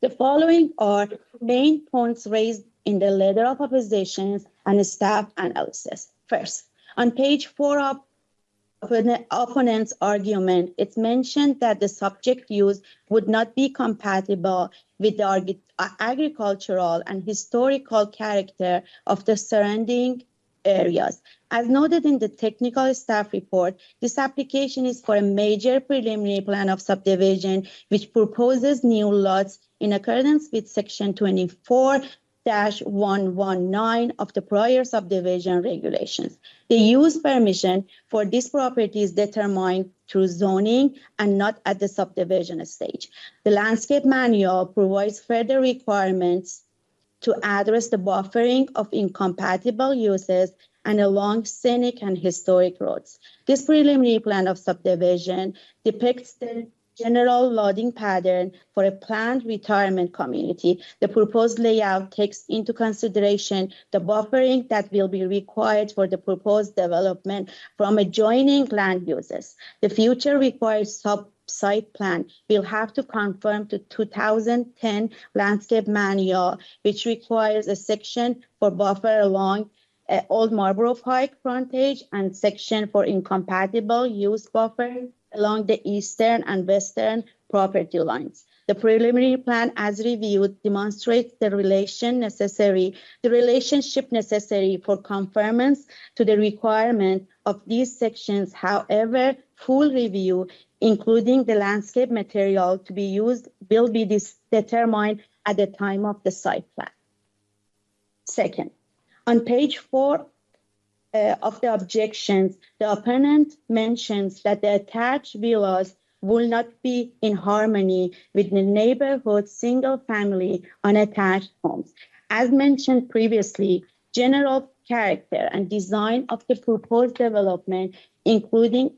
The following are main points raised in the letter of opposition and staff analysis. First, on page 4 of the opponent's argument, it's mentioned that the subject use would not be compatible with the agricultural and historical character of the surrounding areas. As noted in the technical staff report, this application is for a major preliminary plan of subdivision which proposes new lots in accordance with section 24-119 of the prior subdivision regulations. The use permission for this property is determined through zoning and not at the subdivision stage. The landscape manual provides further requirements to address the buffering of incompatible uses and along scenic and historic roads. This preliminary plan of subdivision depicts the general loading pattern for a planned retirement community. The proposed layout takes into consideration the buffering that will be required for the proposed development from adjoining land uses. The future required site plan will have to conform to 2010 landscape manual, which requires a section for buffer along Old Marlboro Pike frontage and section for incompatible use buffer along the eastern and western property lines. The preliminary plan as reviewed demonstrates the relationship necessary for conformance to the requirement of these sections. However, full review, including the landscape material to be used, will be determined at the time of the site plan. Second, on page 4 of the objections, the opponent mentions that the attached villas will not be in harmony with the neighborhood single-family unattached homes. As mentioned previously, general character and design of the proposed development, including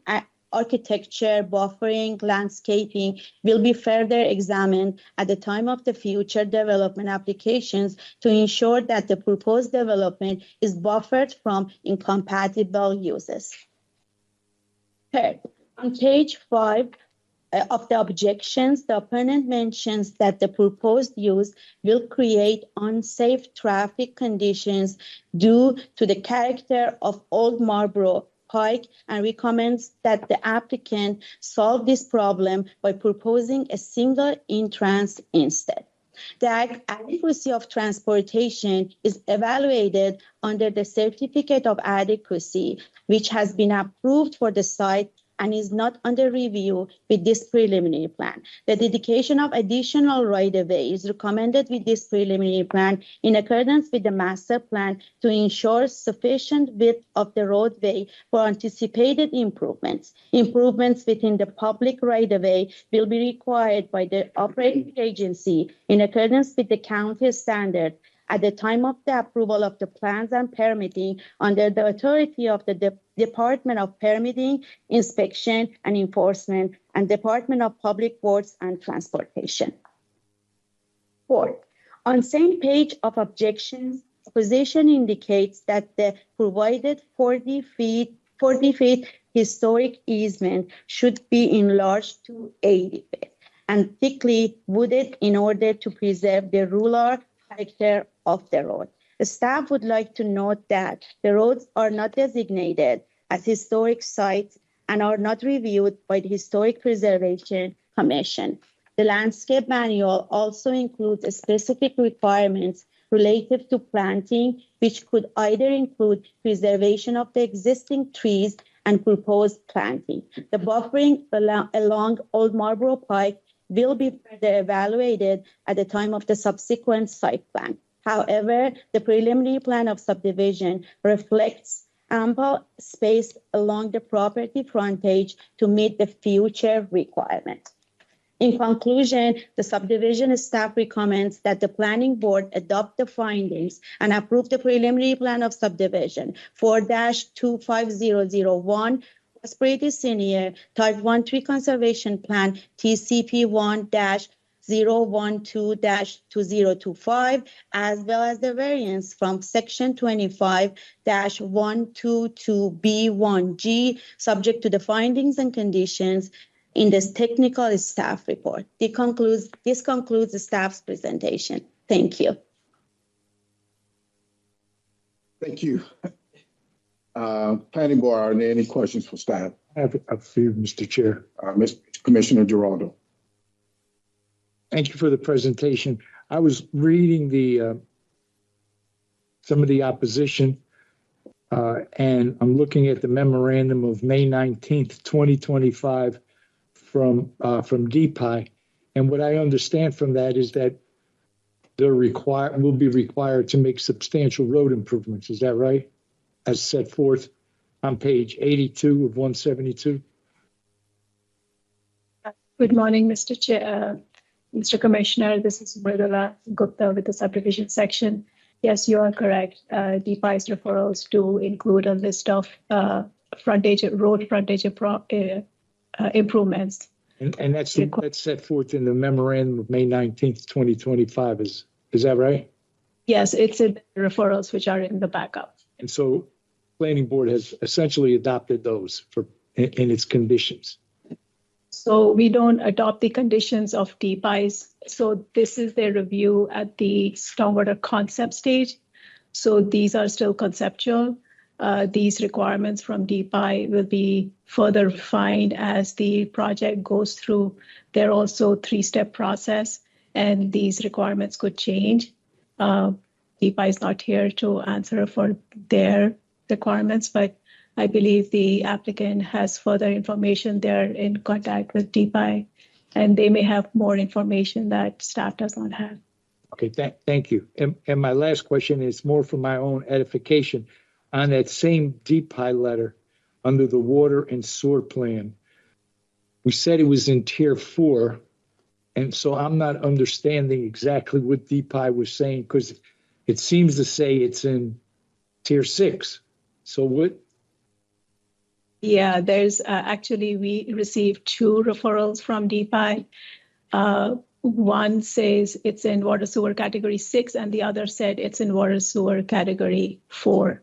architecture, buffering, landscaping, will be further examined at the time of the future development applications to ensure that the proposed development is buffered from incompatible uses. Third, on page 5 of the objections, the opponent mentions that the proposed use will create unsafe traffic conditions due to the character of Old Marlboro Pike and recommends that the applicant solve this problem by proposing a single entrance instead. The adequacy of transportation is evaluated under the Certificate of Adequacy, which has been approved for the site and is not under review with this preliminary plan. The dedication of additional right-of-way is recommended with this preliminary plan in accordance with the master plan to ensure sufficient width of the roadway for anticipated improvements. Improvements within the public right-of-way will be required by the operating agency in accordance with the county standard at the time of the approval of the plans and permitting under the authority of the Department of Permitting, Inspection and Enforcement and Department of Public Works and Transportation. Fourth, on same page of objections, opposition indicates that the provided 40 feet historic easement should be enlarged to 80 feet and thickly wooded in order to preserve the rural character of the road. The staff would like to note that the roads are not designated as historic sites and are not reviewed by the Historic Preservation Commission. The landscape manual also includes specific requirements related to planting, which could either include preservation of the existing trees and proposed planting. The buffering along Old Marlboro Pike will be further evaluated at the time of the subsequent site plan. However, the preliminary plan of subdivision reflects ample space along the property frontage to meet the future requirement. In conclusion, the subdivision staff recommends that the planning board adopt the findings and approve the preliminary plan of subdivision 4-25001 Prosperity Senior Type 1-3 Conservation Plan TCP 1-012-2025, as well as the variance from Section 25-122B1G, subject to the findings and conditions in this technical staff report. This concludes the staff's presentation. Thank you. Thank you. Planning board, are there any questions for staff? I have a few, Mr. Chair. Commissioner Giraldo. Thank you for the presentation. I was reading some of the opposition, and I'm looking at the memorandum of May 19th, 2025 from DPI. And what I understand from that is that will be required to make substantial road improvements. Is that right? As set forth on page 82 of 172. Good morning, Mr. Chair, Mr. Commissioner. This is Mridula Gupta with the subdivision section. Yes, you are correct. DPI's referrals do include a list of road frontage improvements. And that's set forth in the memorandum of May 19th, 2025. Is that right? Yes, it's in the referrals which are in the backup. And so planning board has essentially adopted those in its conditions. So we don't adopt the conditions of DPI's. So this is their review at the stormwater concept stage. So these are still conceptual. these requirements from DPI will be further refined as the project goes through. They're also three-step process, and these requirements could change. DPI is not here to answer for their requirements, but I believe the applicant has further information. They're in contact with DPI, and they may have more information that staff does not have. Okay, thank you. And my last question is more for my own edification. On that same DPI letter, under the water and sewer plan, we said it was in tier 4, and so I'm not understanding exactly what DPI was saying, because it seems to say it's in tier 6. So what? Yeah, there's actually, we received 2 referrals from DPI. One says it's in water sewer category 6, and the other said it's in water sewer category 4.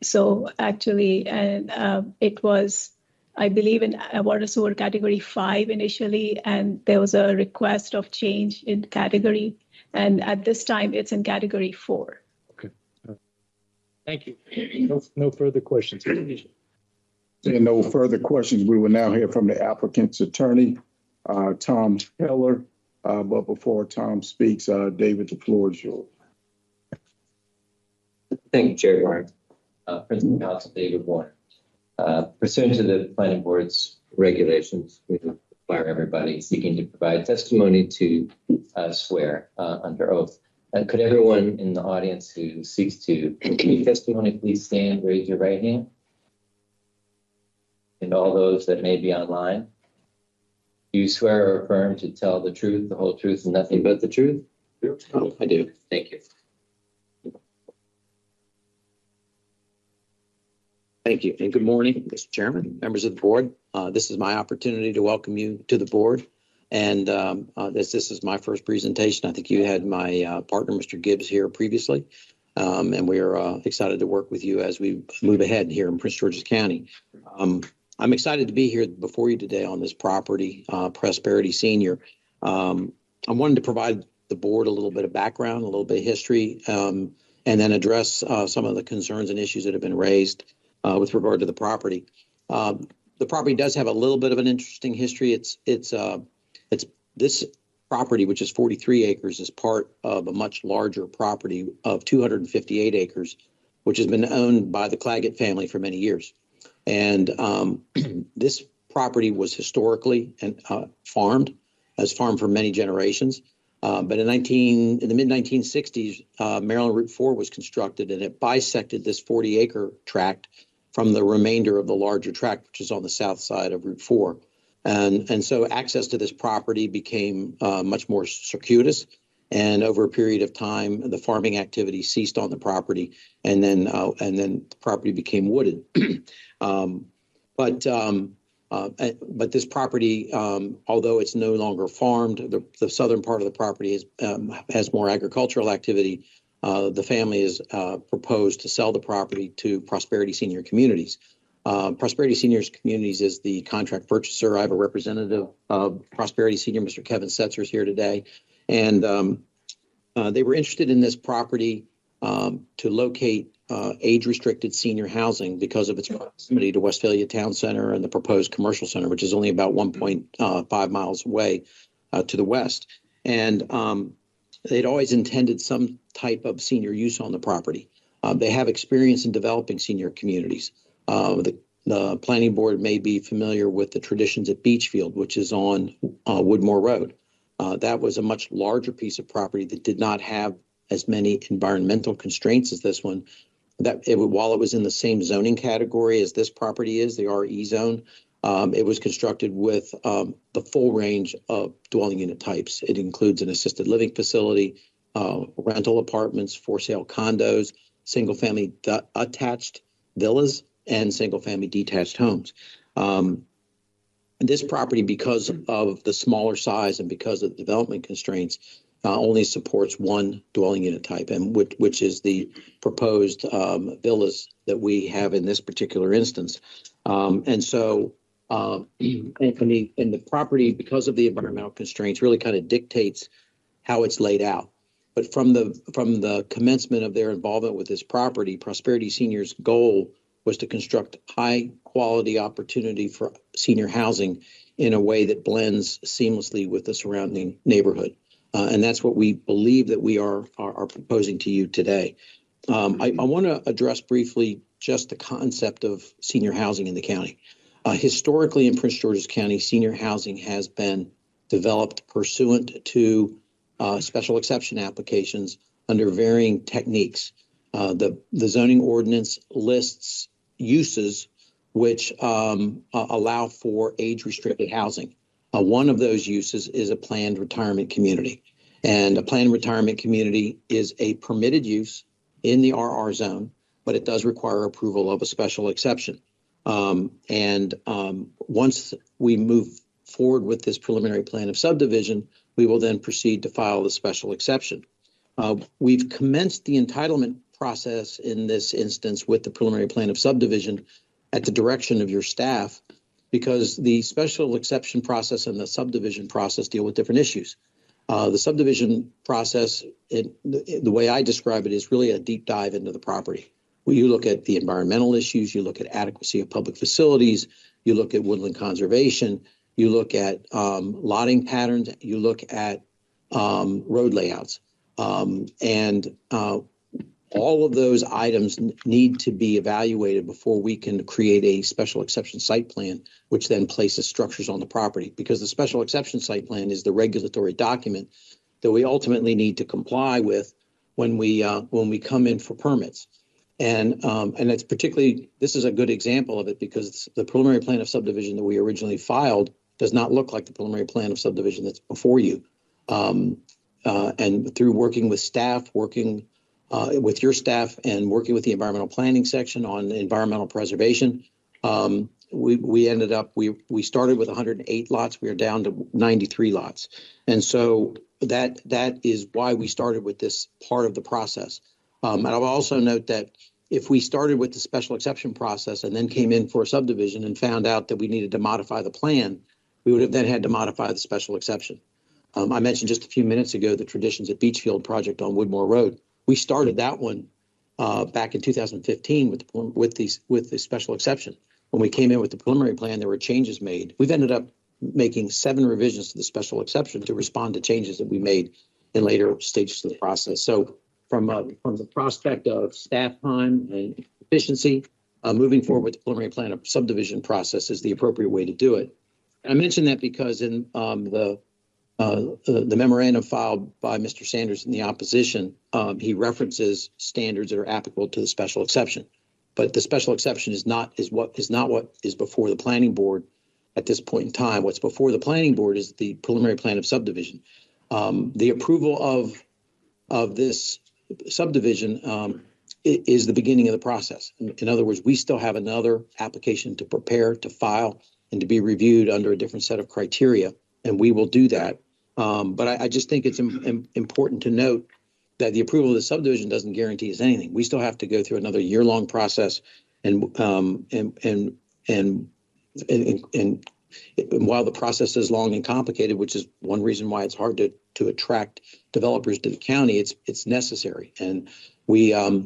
So actually, and it was, I believe, in water sewer category 5 initially, and there was a request of change in category. And at this time, it's in category 4. Okay. Thank you. No further questions. Seeing no further questions, we will now hear from the applicant's attorney, Tom Heller. But before Tom speaks, David, the floor is yours. Thank you, Chair Warren. Principal Counsel David Warren. Pursuant to the Planning Board's regulations, we require everybody seeking to provide testimony to swear under oath. Could everyone in the audience who seeks to give testimony please stand, raise your right hand? And all those that may be online, do you swear or affirm to tell the truth, the whole truth, and nothing but the truth? I do. Thank you. Thank you, and good morning, Mr. Chairman, members of the board. This is my opportunity to welcome you to the board, and this is my first presentation. I think you had my partner, Mr. Gibbs, here previously, and we are excited to work with you as we move ahead here in Prince George's County. I'm excited to be here before you today on this property, Prosperity Senior. I wanted to provide the board a little bit of background, a little bit of history, and then address some of the concerns and issues that have been raised with regard to the property. The property does have a little bit of an interesting history. It's this property, which is 43 acres, is part of a much larger property of 258 acres, which has been owned by the Claggett family for many years. And this property was historically farmed for many generations. But in the mid-1960s, Maryland Route 4 was constructed, and it bisected this 40-acre tract from the remainder of the larger tract, which is on the south side of Route 4. And so access to this property became much more circuitous. And over a period of time, the farming activity ceased on the property, and then the property became wooded. But this property, although it's no longer farmed, the southern part of the property has more agricultural activity. The family has proposed to sell the property to Prosperity Senior Communities. Prosperity Seniors Communities is the contract purchaser. I have a representative of Prosperity Senior, Mr. Kevin Setzer, here today. And they were interested in this property to locate age-restricted senior housing because of its proximity to Westphalia Town Center and the proposed commercial center, which is only about 1.5 miles away to the west. And they'd always intended some type of senior use on the property. They have experience in developing senior communities. The planning board may be familiar with the Traditions at Beachfield, which is on Woodmore Road. That was a much larger piece of property that did not have as many environmental constraints as this one. While it was in the same zoning category as this property is, the RE zone, it was constructed with the full range of dwelling unit types. It includes an assisted living facility, rental apartments, for sale condos, single-family attached villas, and single-family detached homes. This property, because of the smaller size and because of the development constraints, only supports one dwelling unit type, and which is the proposed villas that we have in this particular instance. And so the property, because of the environmental constraints, really kind of dictates how it's laid out. But from the commencement of their involvement with this property, Prosperity Seniors' goal was to construct high-quality opportunity for senior housing in a way that blends seamlessly with the surrounding neighborhood. And that's what we believe that we are proposing to you today. I want to address briefly just the concept of senior housing in the county. Historically, in Prince George's County, senior housing has been developed pursuant to special exception applications under varying techniques. The zoning ordinance lists uses which allow for age-restricted housing. One of those uses is a planned retirement community. And a planned retirement community is a permitted use in the RR zone, but it does require approval of a special exception. Once we move forward with this preliminary plan of subdivision, we will then proceed to file the special exception. We've commenced the entitlement process in this instance with the preliminary plan of subdivision at the direction of your staff, because the special exception process and the subdivision process deal with different issues. The subdivision process, the way I describe it, is really a deep dive into the property. Where you look at the environmental issues, you look at adequacy of public facilities, you look at woodland conservation, you look at lotting patterns, you look at road layouts. All of those items need to be evaluated before we can create a special exception site plan, which then places structures on the property. Because the special exception site plan is the regulatory document that we ultimately need to comply with when we come in for permits. And it's particularly, this is a good example of it, because the preliminary plan of subdivision that we originally filed does not look like the preliminary plan of subdivision that's before you. And through working with staff, working with your staff, and working with the environmental planning section on environmental preservation, we ended up, we started with 108 lots. We are down to 93 lots. And so that is why we started with this part of the process. And I'll also note that if we started with the special exception process and then came in for a subdivision and found out that we needed to modify the plan, we would have then had to modify the special exception. I mentioned just a few minutes ago the Traditions at Beachfield project on Woodmore Road. We started that one back in 2015 with the special exception. When we came in with the preliminary plan, there were changes made. We've ended up making 7 revisions to the special exception to respond to changes that we made in later stages of the process. So from the prospect of staff time and efficiency, moving forward with the preliminary plan of subdivision process is the appropriate way to do it. And I mention that because in the memorandum filed by Mr. Sanders in the opposition, he references standards that are applicable to the special exception. But the special exception is not what is before the planning board at this point in time. What's before the planning board is the preliminary plan of subdivision. The approval of this subdivision is the beginning of the process. In other words, we still have another application to prepare, to file, and to be reviewed under a different set of criteria, and we will do that. But I just think it's important to note that the approval of the subdivision doesn't guarantee us anything. We still have to go through another year-long process, and while the process is long and complicated, which is one reason why it's hard to attract developers to the county, it's necessary, and we are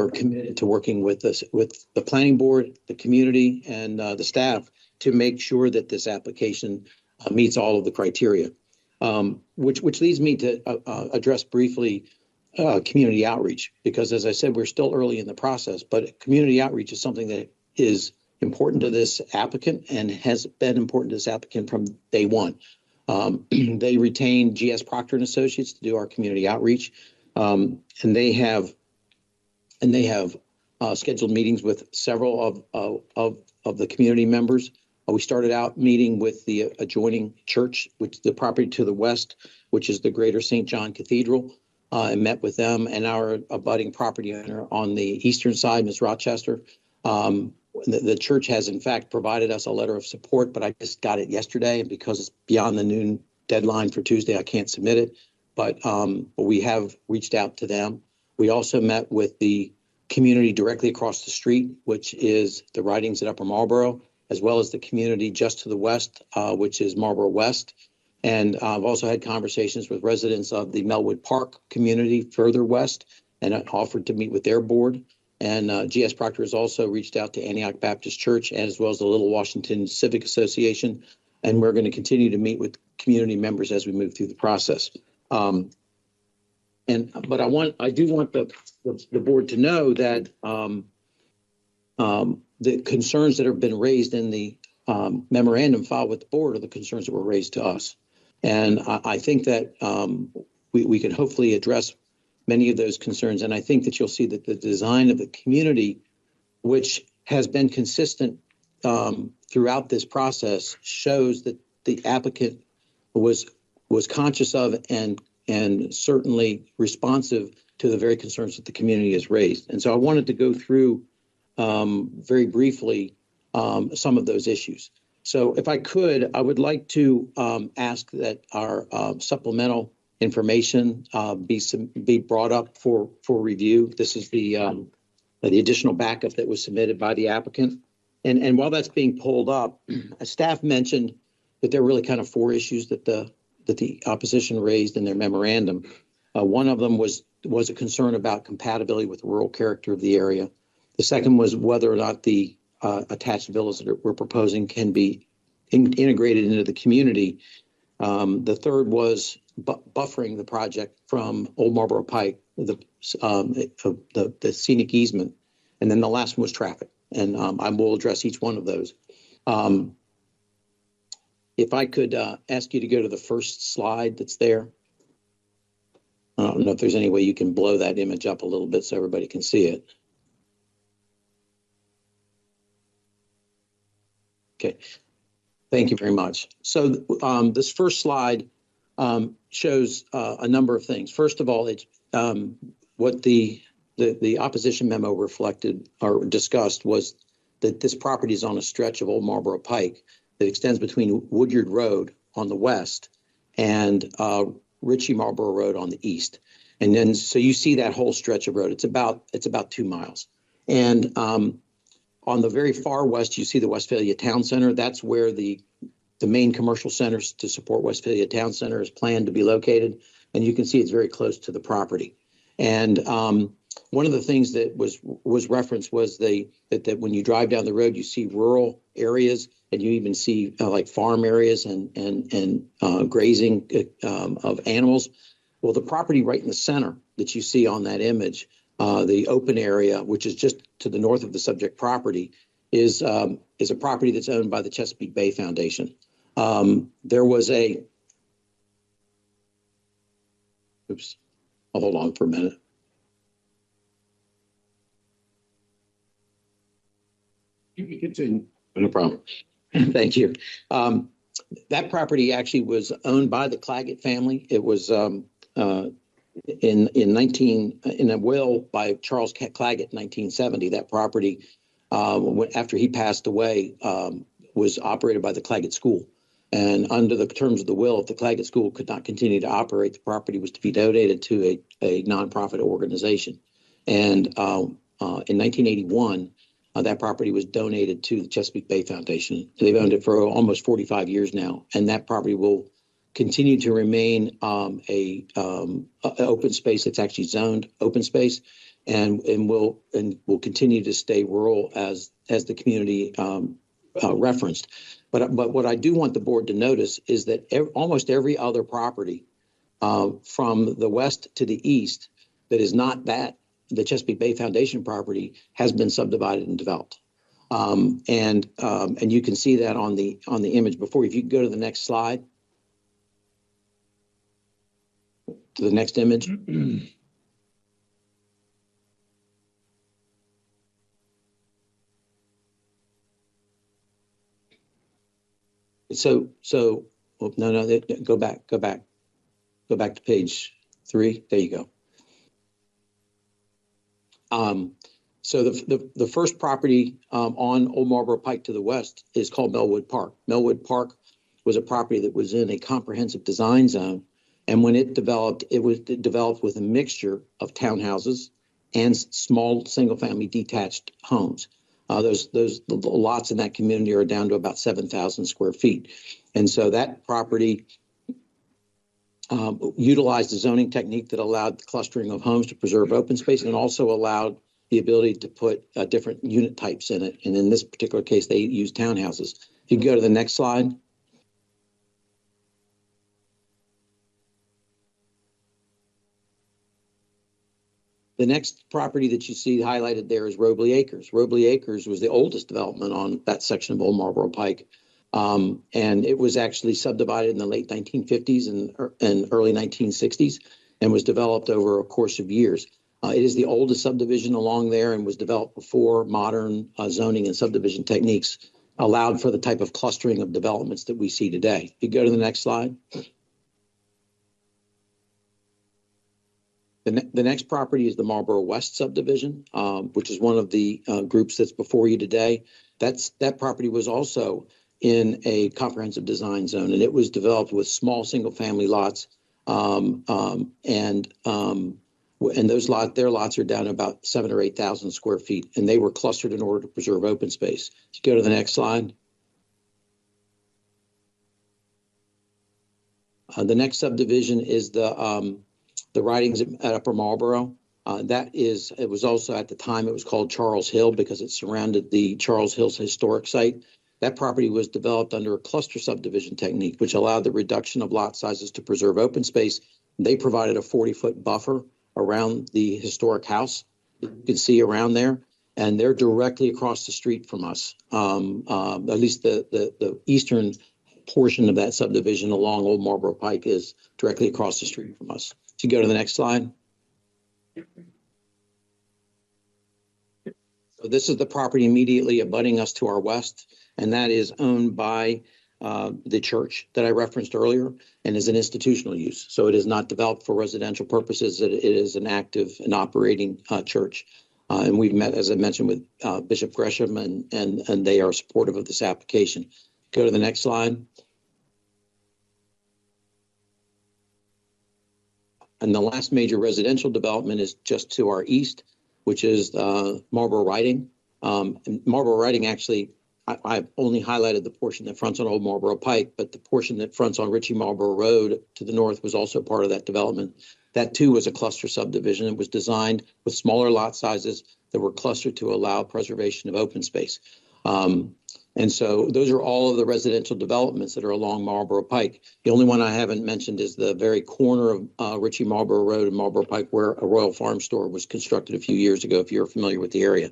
committed to working with the planning board, the community, and the staff to make sure that this application meets all of the criteria. Which leads me to address briefly community outreach, because as I said, we're still early in the process, but community outreach is something that is important to this applicant and has been important to this applicant from day one. They retained GS Proctor and Associates to do our community outreach, and they have scheduled meetings with several of the community members. We started out meeting with the adjoining church, which is the property to the west, which is the Greater St. John Cathedral, and met with them and our abutting property owner on the eastern side, Ms. Rochester. The church has, in fact, provided us a letter of support, but I just got it yesterday, and because it's beyond the noon deadline for Tuesday, I can't submit it. But we have reached out to them. We also met with the community directly across the street, which is the Ridings at Upper Marlboro, as well as the community just to the west, which is Marlboro West. And I've also had conversations with residents of the Melwood Park community further west, and I offered to meet with their board. And GS Proctor has also reached out to Antioch Baptist Church as well as the Little Washington Civic Association. And we're going to continue to meet with community members as we move through the process. But I do want the board to know that the concerns that have been raised in the memorandum filed with the board are the concerns that were raised to us. And I think that we can hopefully address many of those concerns. And I think that you'll see that the design of the community, which has been consistent throughout this process, shows that the applicant was conscious of and certainly responsive to the very concerns that the community has raised. And so I wanted to go through very briefly some of those issues. So if I could, I would like to ask that our supplemental information be brought up for review. This is the additional backup that was submitted by the applicant. And while that's being pulled up, staff mentioned that there are really kind of four issues that the opposition raised in their memorandum. One of them was a concern about compatibility with the rural character of the area. The second was whether or not the attached villas that we're proposing can be integrated into the community. The third was buffering the project from Old Marlboro Pike, the scenic easement. And then the last one was traffic. And I will address each one of those. If I could ask you to go to the first slide that's there. I don't know if there's any way you can blow that image up a little bit so everybody can see it. Okay, thank you very much. So this first slide shows a number of things. First of all, it's what the opposition memo reflected or discussed was that this property is on a stretch of Old Marlboro Pike that extends between Woodyard Road on the west and Ritchie Marlboro Road on the east. And then, so you see that whole stretch of road. It's about 2 miles. And on the very far west, you see the Westphalia Town Center. That's where the main commercial centers to support Westphalia Town Center is planned to be located. And you can see it's very close to the property. And one of the things that was referenced was that when you drive down the road, you see rural areas, and you even see like farm areas and grazing of animals. Well, the property right in the center that you see on that image, the open area, which is just to the north of the subject property, is a property that's owned by the Chesapeake Bay Foundation. There was a, oops, I'll hold on for a minute. You can continue. No problem. Thank you. That property actually was owned by the Claggett family. It was in a will by Charles Claggett in 1970. That property, after he passed away, was operated by the Claggett School. And under the terms of the will, if the Claggett School could not continue to operate, the property was to be donated to a nonprofit organization. And in 1981, that property was donated to the Chesapeake Bay Foundation. They've owned it for almost 45 years now, and that property will continue to remain a open space that's actually zoned open space, and will continue to stay rural as the community referenced. But what I do want the board to notice is that almost every other property from the west to the east that is not the Chesapeake Bay Foundation property has been subdivided and developed. And you can see that on the image before. If you can go to the next slide, to the next image. So oh, no, go back to page 3. There you go. So the first property on Old Marlboro Pike to the west is called Melwood Park. Melwood Park was a property that was in a comprehensive design zone, and when it developed with a mixture of townhouses and small single-family detached homes. Those lots in that community are down to about 7,000 square feet, and so that property utilized a zoning technique that allowed the clustering of homes to preserve open space and also allowed the ability to put different unit types in it. And in this particular case, they use townhouses. If you can go to the next slide. The next property that you see highlighted there is Robley Acres. Robley Acres was the oldest development on that section of Old Marlboro Pike. And it was actually subdivided in the late 1950s and early 1960s and was developed over a course of years. It is the oldest subdivision along there and was developed before modern zoning and subdivision techniques allowed for the type of clustering of developments that we see today. If you go to the next slide. The next property is the Marlboro West subdivision, which is one of the groups that's before you today. That property was also in a comprehensive design zone, and it was developed with small single-family lots, and their lots are down about 7,000 or 8,000 square feet, and they were clustered in order to preserve open space. If you go to the next slide. The next subdivision is the Ridings at Upper Marlboro. It was also at the time it was called Charles Hill because it surrounded the Charles Hills historic site. That property was developed under a cluster subdivision technique, which allowed the reduction of lot sizes to preserve open space. They provided a 40-foot buffer around the historic house that you can see around there, and they're directly across the street from us. At least the eastern portion of that subdivision along Old Marlboro Pike is directly across the street from us. If you go to the next slide. So this is the property immediately abutting us to our west, and that is owned by the church that I referenced earlier and is an institutional use. So it is not developed for residential purposes. It is an active and operating church. And we've met, as I mentioned, with Bishop Gresham, and they are supportive of this application. Go to the next slide. And the last major residential development is just to our east, which is Marlboro Riding. And Marlboro Riding, actually, I've only highlighted the portion that fronts on Old Marlboro Pike, but the portion that fronts on Ritchie Marlboro Road to the north was also part of that development. That too was a cluster subdivision. It was designed with smaller lot sizes that were clustered to allow preservation of open space. And so those are all of the residential developments that are along Marlboro Pike. The only one I haven't mentioned is the very corner of Ritchie Marlboro Road and Marlboro Pike, where a Royal Farm store was constructed a few years ago, if you're familiar with the area.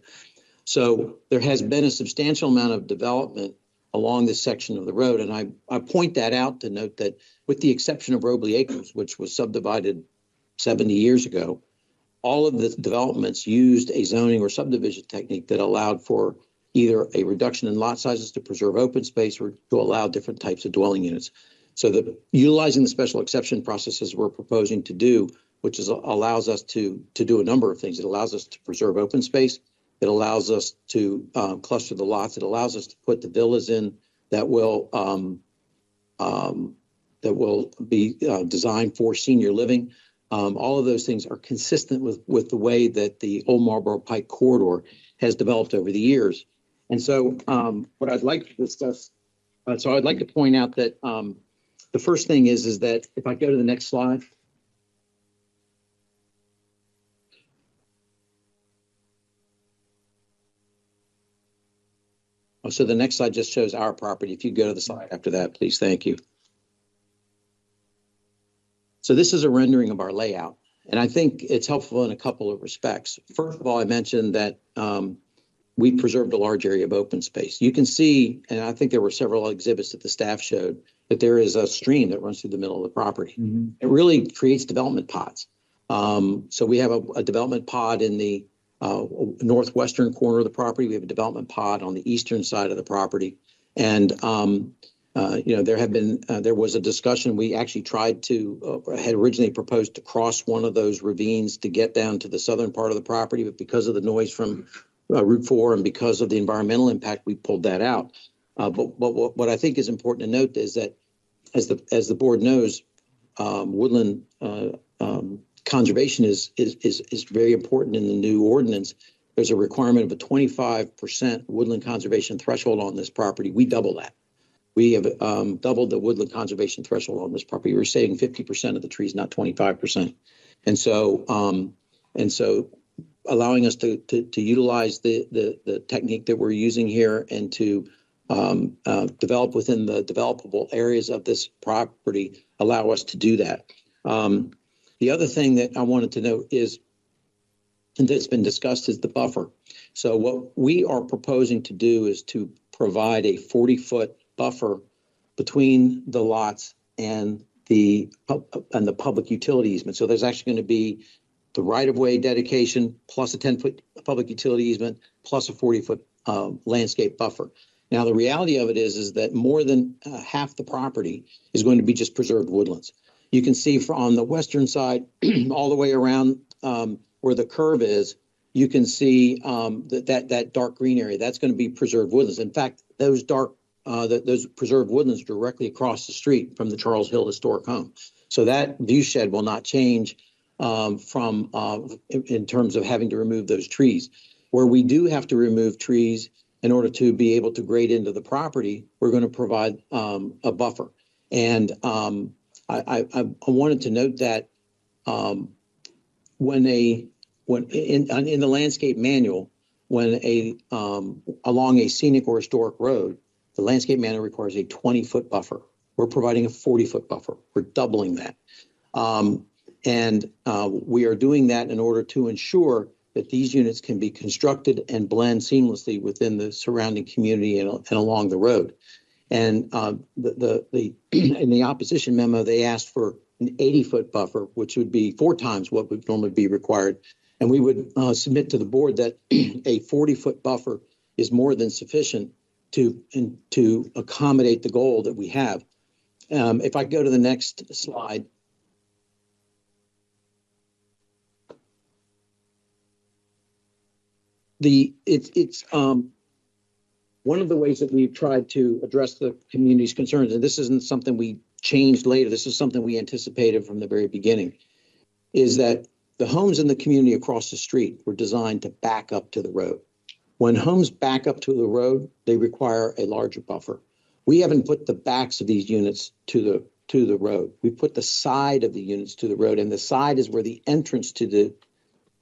So there has been a substantial amount of development along this section of the road. And I point that out to note that with the exception of Robley Acres, which was subdivided 70 years ago, all of the developments used a zoning or subdivision technique that allowed for either a reduction in lot sizes to preserve open space or to allow different types of dwelling units. So utilizing the special exception processes we're proposing to do, which allows us to do a number of things. It allows us to preserve open space. It allows us to cluster the lots. It allows us to put the villas in that will be designed for senior living. All of those things are consistent with the way that the Old Marlboro Pike corridor has developed over the years. And so what I'd like to discuss, so I'd like to point out that the first thing is that if I go to the next slide. Oh, so the next slide just shows our property. If you go to the slide after that, please, thank you. So this is a rendering of our layout, and I think it's helpful in a couple of respects. First of all, I mentioned that we preserved a large area of open space. You can see, and I think there were several exhibits that the staff showed, that there is a stream that runs through the middle of the property. Mm-hmm. It really creates development pods. So we have a development pod in the northwestern corner of the property. We have a development pod on the eastern side of the property. And, there was a discussion. We actually had originally proposed to cross one of those ravines to get down to the southern part of the property, but because of the noise from Route 4 and because of the environmental impact, we pulled that out. But what I think is important to note is that as the board knows, woodland conservation is very important in the new ordinance. There's a requirement of a 25% woodland conservation threshold on this property. We double that. We have doubled the woodland conservation threshold on this property. We're saving 50% of the trees, not 25%. And so allowing us to utilize the technique that we're using here and to develop within the developable areas of this property allow us to do that. The other thing that I wanted to note is, and that's been discussed, is the buffer. So what we are proposing to do is to provide a 40-foot buffer between the lots and the public utility easement. So there's actually going to be the right-of-way dedication plus a 10-foot public utility easement plus a 40-foot landscape buffer. Now, the reality of it is that more than half the property is going to be just preserved woodlands. You can see on the western side, all the way around where the curve is, you can see that dark green area. That's going to be preserved woodlands. In fact, those preserved woodlands directly across the street from the Charles Hill Historic Home. So that view shed will not change in terms of having to remove those trees. Where we do have to remove trees in order to be able to grade into the property, we're going to provide a buffer. And I wanted to note that when in the landscape manual, when along a scenic or historic road, the landscape manual requires a 20-foot buffer. We're providing a 40-foot buffer. We're doubling that. And we are doing that in order to ensure that these units can be constructed and blend seamlessly within the surrounding community and along the road. And in the opposition memo, they asked for an 80-foot buffer, which would be 4 times what would normally be required. And we would submit to the board that a 40-foot buffer is more than sufficient to accommodate the goal that we have. If I go to the next slide. It's one of the ways that we've tried to address the community's concerns, and this isn't something we changed later, this is something we anticipated from the very beginning, is that the homes in the community across the street were designed to back up to the road. When homes back up to the road, they require a larger buffer. We haven't put the backs of these units to the road. We put the side of the units to the road, and the side is where the entrance to the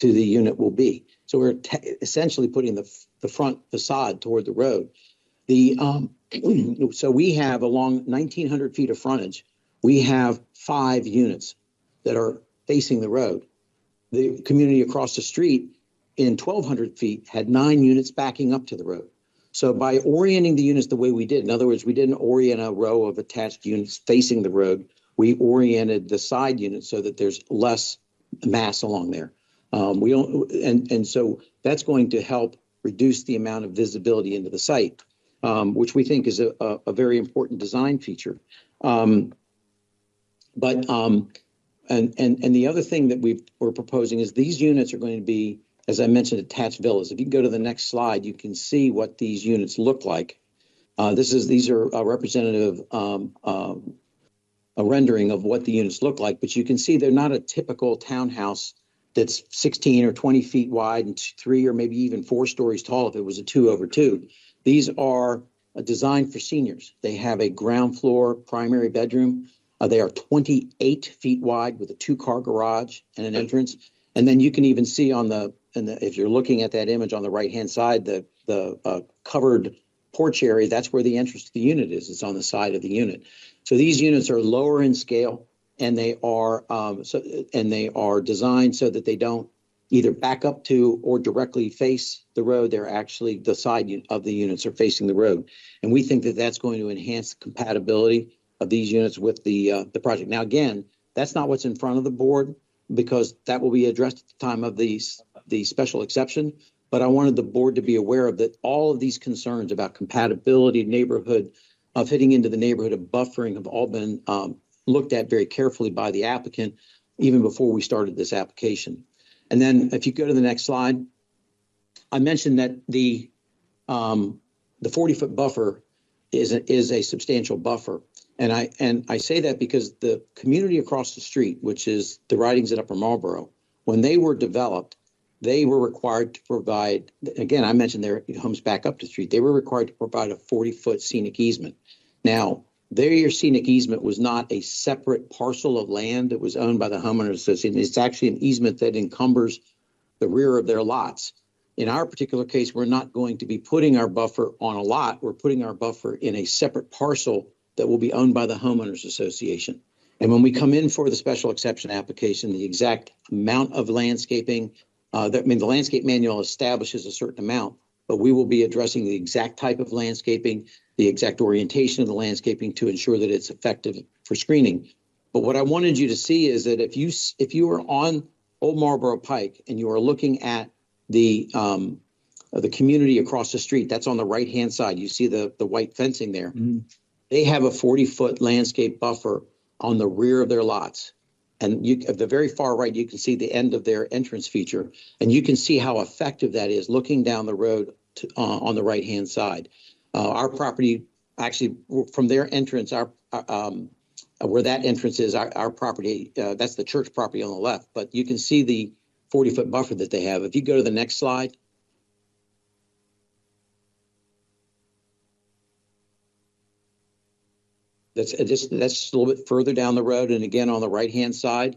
unit will be. So we're essentially putting the front facade toward the road. So we have along 1,900 feet of frontage, we have 5 units that are facing the road. The community across the street in 1,200 feet had 9 units backing up to the road. So by orienting the units the way we did, in other words, we didn't orient a row of attached units facing the road. We oriented the side units so that there's less mass along there. So that's going to help reduce the amount of visibility into the site, which we think is a very important design feature. And the other thing that we're proposing is these units are going to be, as I mentioned, attached villas. If you can go to the next slide, you can see what these units look like. These are a representative a rendering of what the units look like, but you can see they're not a typical townhouse that's 16 or 20 feet wide and 3 or maybe even 4 stories tall if it was a 2-over-2. These are designed for seniors. They have a ground floor primary bedroom. They are 28 feet wide with a 2-car garage and an entrance. And then you can even see if you're looking at that image on the right-hand side, the covered porch area, that's where the entrance to the unit is. It's on the side of the unit. So these units are lower in scale, and they are designed so that they don't either back up to or directly face the road. They're actually the side of the units are facing the road, and we think that that's going to enhance the compatibility of these units with the project. Now, again, that's not what's in front of the board because that will be addressed at the time of the special exception. But I wanted the board to be aware of that all of these concerns about compatibility, neighborhood, fitting into the neighborhood, of buffering have all been looked at very carefully by the applicant even before we started this application. And then if you go to the next slide, I mentioned that the 40-foot buffer is a substantial buffer. And I say that because the community across the street, which is the Ridings at Upper Marlboro, when they were developed, they were required to provide, again, I mentioned their homes back up the street, they were required to provide a 40-foot scenic easement. Now, their scenic easement was not a separate parcel of land that was owned by the homeowners association. It's actually an easement that encumbers the rear of their lots. In our particular case, we're not going to be putting our buffer on a lot. We're putting our buffer in a separate parcel that will be owned by the homeowners association. And when we come in for the special exception application, the exact amount of landscaping, the landscape manual establishes a certain amount, but we will be addressing the exact type of landscaping, the exact orientation of the landscaping to ensure that it's effective for screening. But what I wanted you to see is that if you are on Old Marlboro Pike and you are looking at the community across the street, that's on the right-hand side. You see the white fencing there. Mm-hmm. They have a 40-foot landscape buffer on the rear of their lots. And at the very far right, you can see the end of their entrance feature. And you can see how effective that is looking down the road on the right-hand side. Our property, actually, from their entrance, where that entrance is, our property, that's the church property on the left. But you can see the 40-foot buffer that they have. If you go to the next slide. That's just a little bit further down the road. And again, on the right-hand side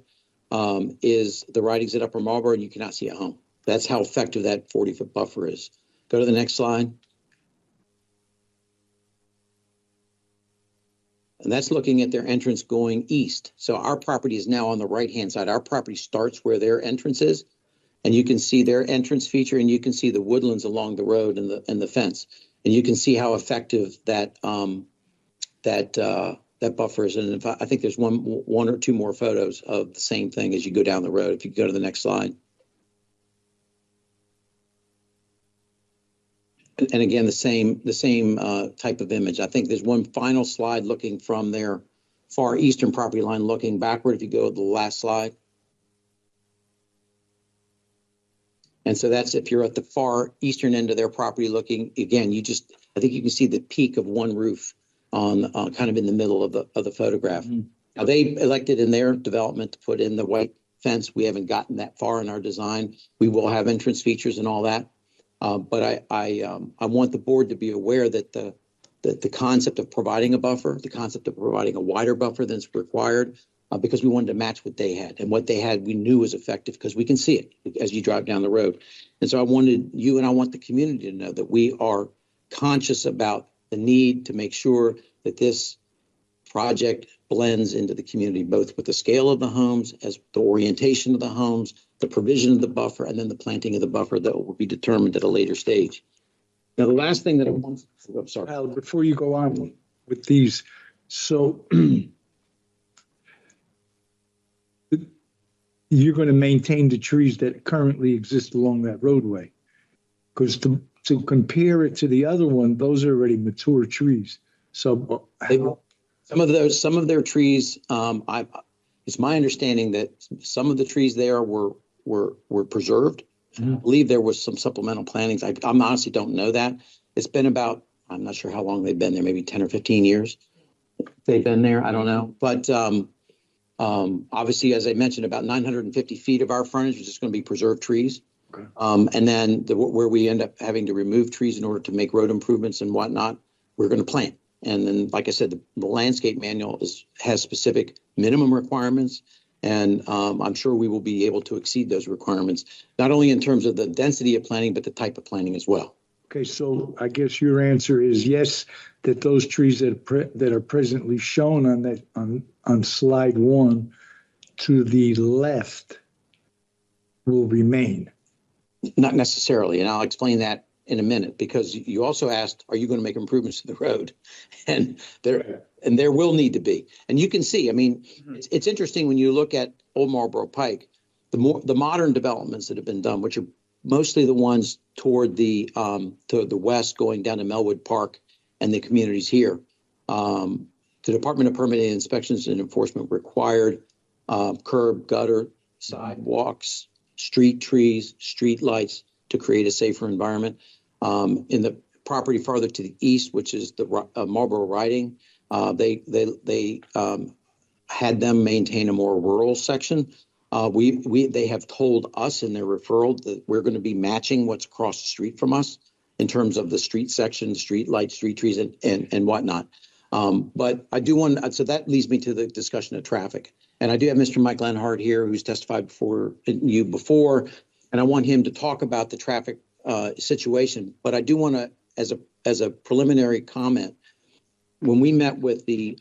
is the Ridings at Upper Marlboro, and you cannot see a home. That's how effective that 40-foot buffer is. Go to the next slide. And that's looking at their entrance going east. So our property is now on the right-hand side. Our property starts where their entrance is, and you can see their entrance feature, and you can see the woodlands along the road and the fence. And you can see how effective that buffer is. And I think there's one or two more photos of the same thing as you go down the road. If you go to the next slide. And again, the same type of image. I think there's one final slide looking from their far eastern property line, looking backward. If you go to the last slide. And so that's if you're at the far eastern end of their property looking, again, I think you can see the peak of one roof on kind of in the middle of the photograph. Mm-hmm. Now they elected in their development to put in the white fence. We haven't gotten that far in our design. We will have entrance features and all that. But I want the board to be aware that the concept of providing a buffer, the concept of providing a wider buffer than's required, because we wanted to match what they had. And what they had we knew was effective because we can see it as you drive down the road. And so I wanted you and I want the community to know that we are conscious about the need to make sure that this project blends into the community, both with the scale of the homes, as the orientation of the homes, the provision of the buffer, and then the planting of the buffer that will be determined at a later stage. Now, the last thing that I want to, sorry. Al, before you go on with these, so you're going to maintain the trees that currently exist along that roadway? Because to compare it to the other one, those are already mature trees. So some of their trees, it's my understanding that some of the trees there were preserved. Mm-hmm. I believe there was some supplemental plantings. I honestly don't know that. It's been about, I'm not sure how long they've been there, maybe 10 or 15 years. They've been there, I don't know. But obviously, as I mentioned, about 950 feet of our frontage is just going to be preserved trees. Okay. And then where we end up having to remove trees in order to make road improvements and whatnot, we're going to plant. And then, like I said, the landscape manual has specific minimum requirements, and I'm sure we will be able to exceed those requirements, not only in terms of the density of planting, but the type of planting as well. Okay, so I guess your answer is yes, that those trees that are presently shown on slide 1 to the left will remain. Not necessarily, and I'll explain that in a minute, because you also asked, are you going to make improvements to the road? And there will need to be. And you can see, I mean, it's interesting when you look at Old Marlboro Pike, the modern developments that have been done, which are mostly the ones toward the west going down to Melwood Park and the communities here. The Department of Permitting Inspections and Enforcement required curb, gutter, sidewalks, street trees, street lights to create a safer environment. In the property farther to the east, which is the Marlboro Riding, they had them maintain a more rural section. They have told us in their referral that we're going to be matching what's across the street from us in terms of the street section, street lights, street trees, and whatnot. But I do want, so that leads me to the discussion of traffic. And I do have Mr. Mike Lenhart here, who's testified before you before. and I want him to talk about the traffic situation. But I do want to, as a preliminary comment, when we met with the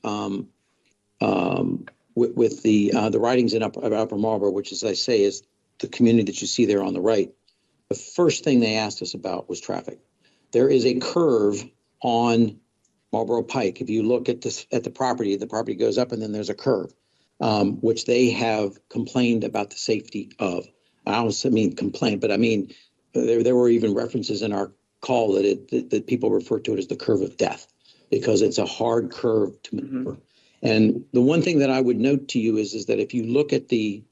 Ridings in Upper Marlboro, which, as I say, is the community that you see there on the right, the first thing they asked us about was traffic. There is a curve on Marlboro Pike. If you look at the property goes up and then there's a curve, which they have complained about the safety of. I don't mean complaint, but I mean, there were even references in our call that people refer to it as the curve of death, because it's a hard curve to maneuver. And the one thing that I would note to you is that if you look at the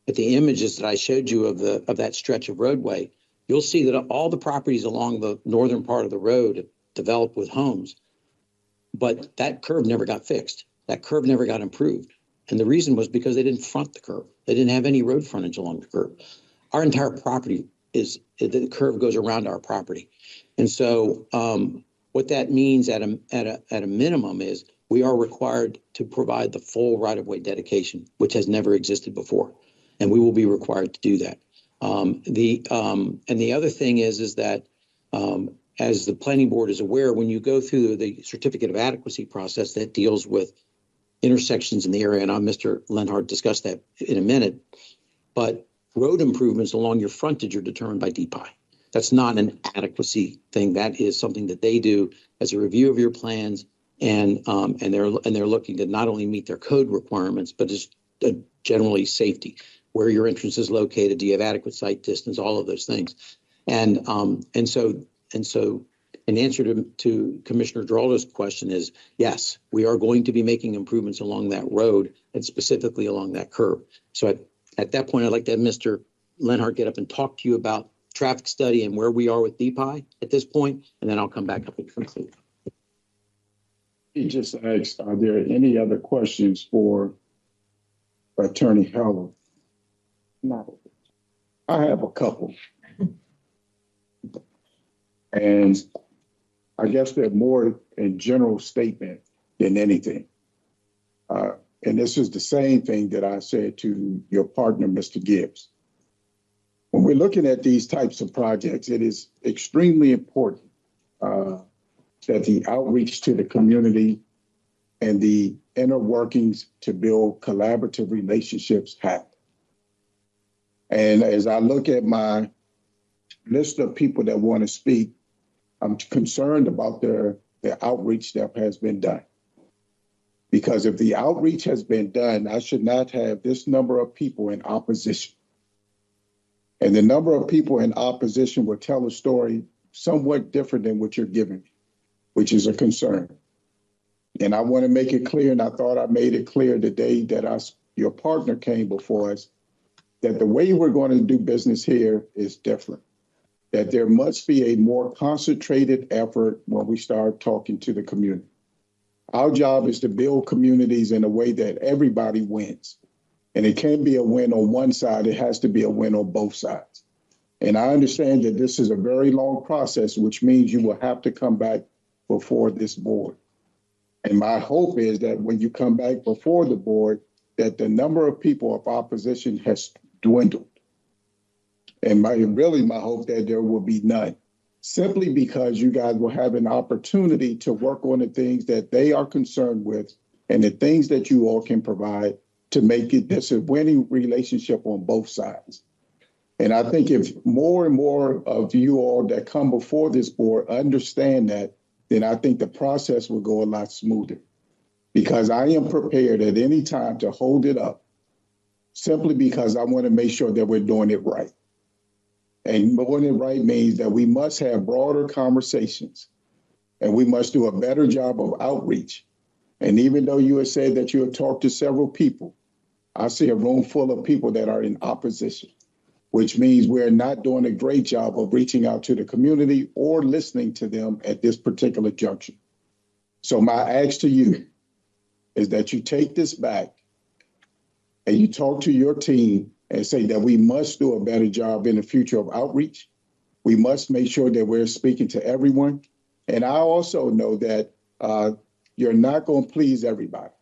images that I showed you of that stretch of roadway, you'll see that all the properties along the northern part of the road developed with homes, but that curve never got fixed. That curve never got improved. And the reason was because they didn't front the curve. They didn't have any road frontage along the curve. Our entire property the curve goes around our property. And so what that means at a minimum is we are required to provide the full right-of-way dedication, which has never existed before. And we will be required to do that. And the other thing is that as the planning board is aware, when you go through the certificate of adequacy process that deals with intersections in the area, and Mr. Lenhart discussed that in a minute, but road improvements along your frontage are determined by DPI. That's not an adequacy thing. That is something that they do as a review of your plans, and they're looking to not only meet their code requirements, but just generally safety. Where your entrance is located, do you have adequate sight distance, all of those things. And so in answer to Commissioner Giraldo's question is, yes, we are going to be making improvements along that road and specifically along that curve. So at that point, I'd like to have Mr. Lenhart get up and talk to you about traffic study and where we are with DPI at this point, and then I'll come back up and conclude. He just asked, are there any other questions for Attorney Heller? No. I have a couple. And I guess they're more a general statement than anything. And this is the same thing that I said to your partner, Mr. Gibbs. When we're looking at these types of projects, it is extremely important that the outreach to the community and the inner workings to build collaborative relationships happen. And as I look at my list of people that want to speak, I'm concerned about the outreach that has been done. Because if the outreach has been done, I should not have this number of people in opposition. And the number of people in opposition will tell a story somewhat different than what you're giving me, which is a concern. And I want to make it clear, and I thought I made it clear the day that your partner came before us, that the way we're going to do business here is different. That there must be a more concentrated effort when we start talking to the community. Our job is to build communities in a way that everybody wins. And it can't be a win on one side, it has to be a win on both sides. And I understand that this is a very long process, which means you will have to come back before this board. And my hope is that when you come back before the board, that the number of people of opposition has dwindled. And my hope that there will be none, simply because you guys will have an opportunity to work on the things that they are concerned with and the things that you all can provide to make it this a winning relationship on both sides. And I think if more and more of you all that come before this board understand that, then I think the process will go a lot smoother. Because I am prepared at any time to hold it up, simply because I want to make sure that we're doing it right. And doing it right means that we must have broader conversations and we must do a better job of outreach. And even though you have said that you have talked to several people, I see a room full of people that are in opposition, which means we're not doing a great job of reaching out to the community or listening to them at this particular junction. So my ask to you is that you take this back and you talk to your team and say that we must do a better job in the future of outreach. We must make sure that we're speaking to everyone. And I also know that you're not going to please everybody.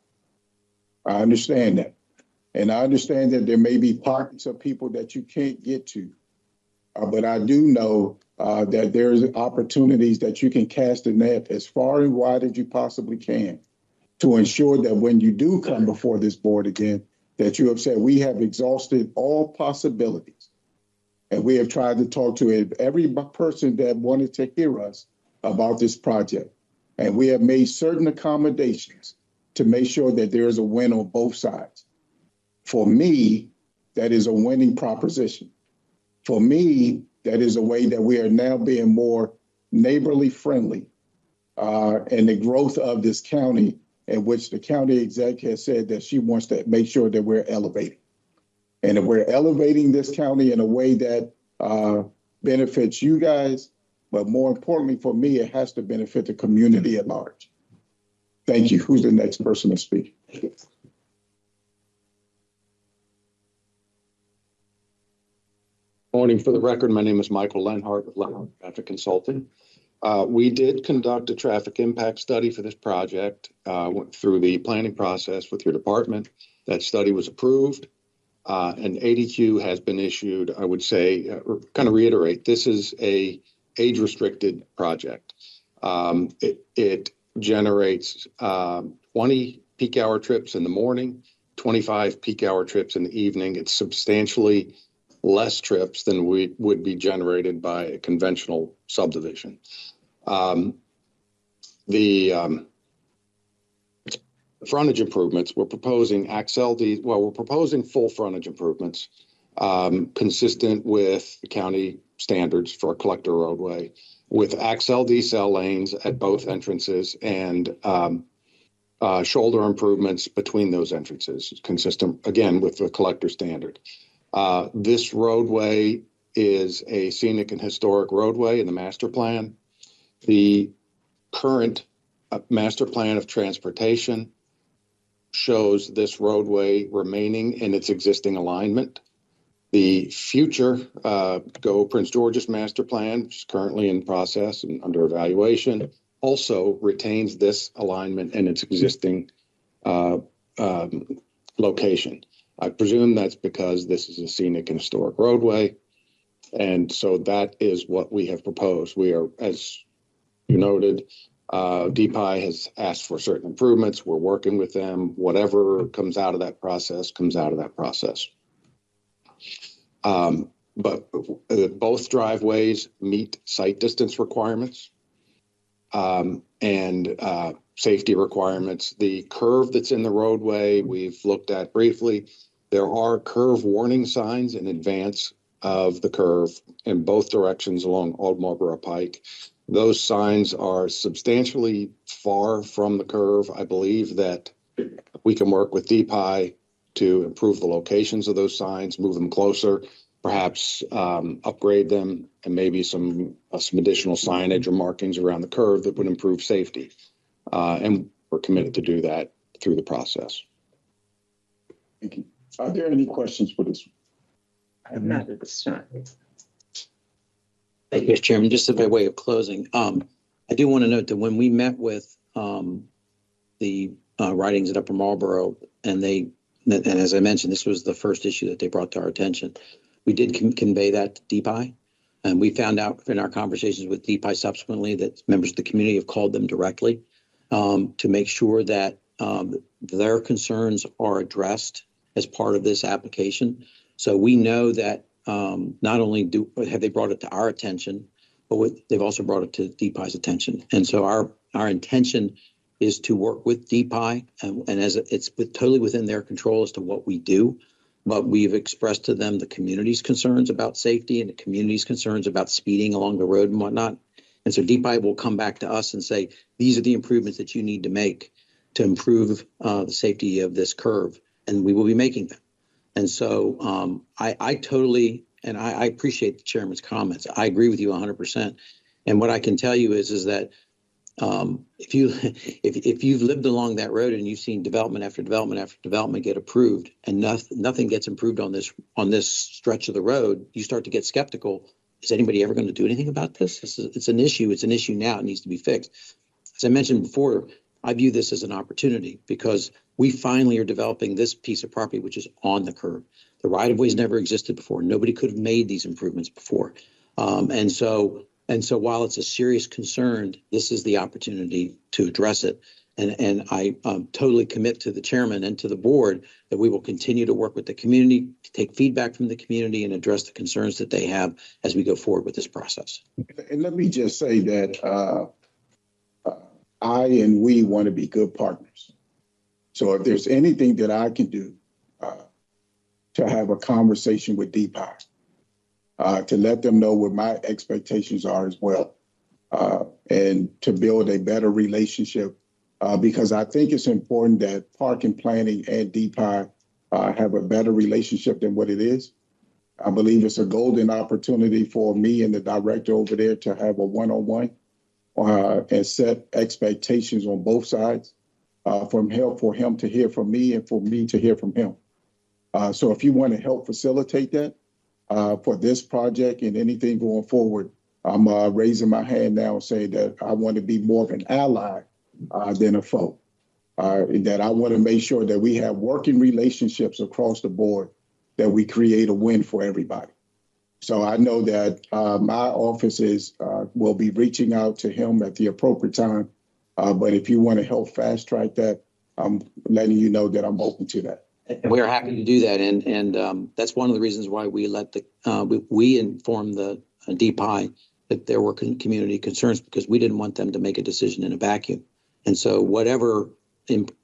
I understand that. And I understand that there may be pockets of people that you can't get to. But I do know that there's opportunities that you can cast the net as far and wide as you possibly can to ensure that when you do come before this board again, that you have said, we have exhausted all possibilities. And we have tried to talk to every person that wanted to hear us about this project. And we have made certain accommodations to make sure that there is a win on both sides. For me, that is a winning proposition. For me, that is a way that we are now being more neighborly friendly and the growth of this county, in which the county exec has said that she wants to make sure that we're elevating. And if we're elevating this county in a way that benefits you guys, but more importantly for me, it has to benefit the community at large. Thank you. Who's the next person to speak? Morning. For the record, my name is Michael Lenhart with Lenhart Traffic Consulting. We did conduct a traffic impact study for this project, went through the planning process with your department. That study was approved, and ADQ has been issued. I would say, kind of reiterate, this is a age-restricted project. It generates 20 peak hour trips in the morning, 25 peak hour trips in the evening. It's substantially less trips than would be generated by a conventional subdivision. The frontage improvements, we're proposing we're proposing full frontage improvements consistent with the county standards for a collector roadway with Axle decel lanes at both entrances and shoulder improvements between those entrances, consistent again with the collector standard. This roadway is a scenic and historic roadway in the master plan. The current master plan of transportation shows this roadway remaining in its existing alignment. The future Go Prince George's master plan, which is currently in process and under evaluation, also retains this alignment in its existing location. I presume that's because this is a scenic and historic roadway. And so that is what we have proposed. We are, as you noted, DPI has asked for certain improvements. We're working with them. Whatever comes out of that process comes out of that process. But both driveways meet site distance requirements and safety requirements. The curve that's in the roadway, we've looked at briefly. There are curve warning signs in advance of the curve in both directions along Old Marlboro Pike. Those signs are substantially far from the curve. I believe that we can work with DPI to improve the locations of those signs, move them closer, perhaps upgrade them, and maybe some additional signage or markings around the curve that would improve safety. And we're committed to do that through the process. Thank you. Are there any questions for this? I have not at this time. Thank you, Mr. Chairman. Just by way of closing, I do want to note that when we met with the writings at Upper Marlboro, and as I mentioned, this was the first issue that they brought to our attention. We did convey that to DPI, and we found out in our conversations with DPI subsequently that members of the community have called them directly to make sure that their concerns are addressed as part of this application. So we know that not only have they brought it to our attention, but they've also brought it to DPI's attention. And so our intention is to work with DPI, and as it's totally within their control as to what we do, but we've expressed to them the community's concerns about safety and the community's concerns about speeding along the road and whatnot. And so DPI will come back to us and say, these are the improvements that you need to make to improve the safety of this curve, and we will be making them. And so I totally, and I appreciate the chairman's comments. I agree with you 100%. And what I can tell you is that if you've lived along that road and you've seen development after development after development get approved, and nothing gets improved on this stretch of the road, you start to get skeptical. Is anybody ever going to do anything about this? It's an issue. It's an issue now. It needs to be fixed. As I mentioned before, I view this as an opportunity because we finally are developing this piece of property, which is on the curve. The right-of-ways never existed before. Nobody could have made these improvements before. And so while it's a serious concern, this is the opportunity to address it. And I totally commit to the chairman and to the board that we will continue to work with the community, take feedback from the community, and address the concerns that they have as we go forward with this process. And let me just say that I and we want to be good partners. So if there's anything that I can do to have a conversation with DPI, to let them know what my expectations are as well, and to build a better relationship, because I think it's important that parking planning and DPI have a better relationship than what it is. I believe it's a golden opportunity for me and the director over there to have a one-on-one and set expectations on both sides for him to hear from me and for me to hear from him. So if you want to help facilitate that for this project and anything going forward, I'm raising my hand now and saying that I want to be more of an ally than a foe. That I want to make sure that we have working relationships across the board, that we create a win for everybody. So I know that my offices will be reaching out to him at the appropriate time. But if you want to help fast track that, I'm letting you know that I'm open to that. And we are happy to do that. And that's one of the reasons why we let we informed the DPI that there were community concerns, because we didn't want them to make a decision in a vacuum. And so whatever improvements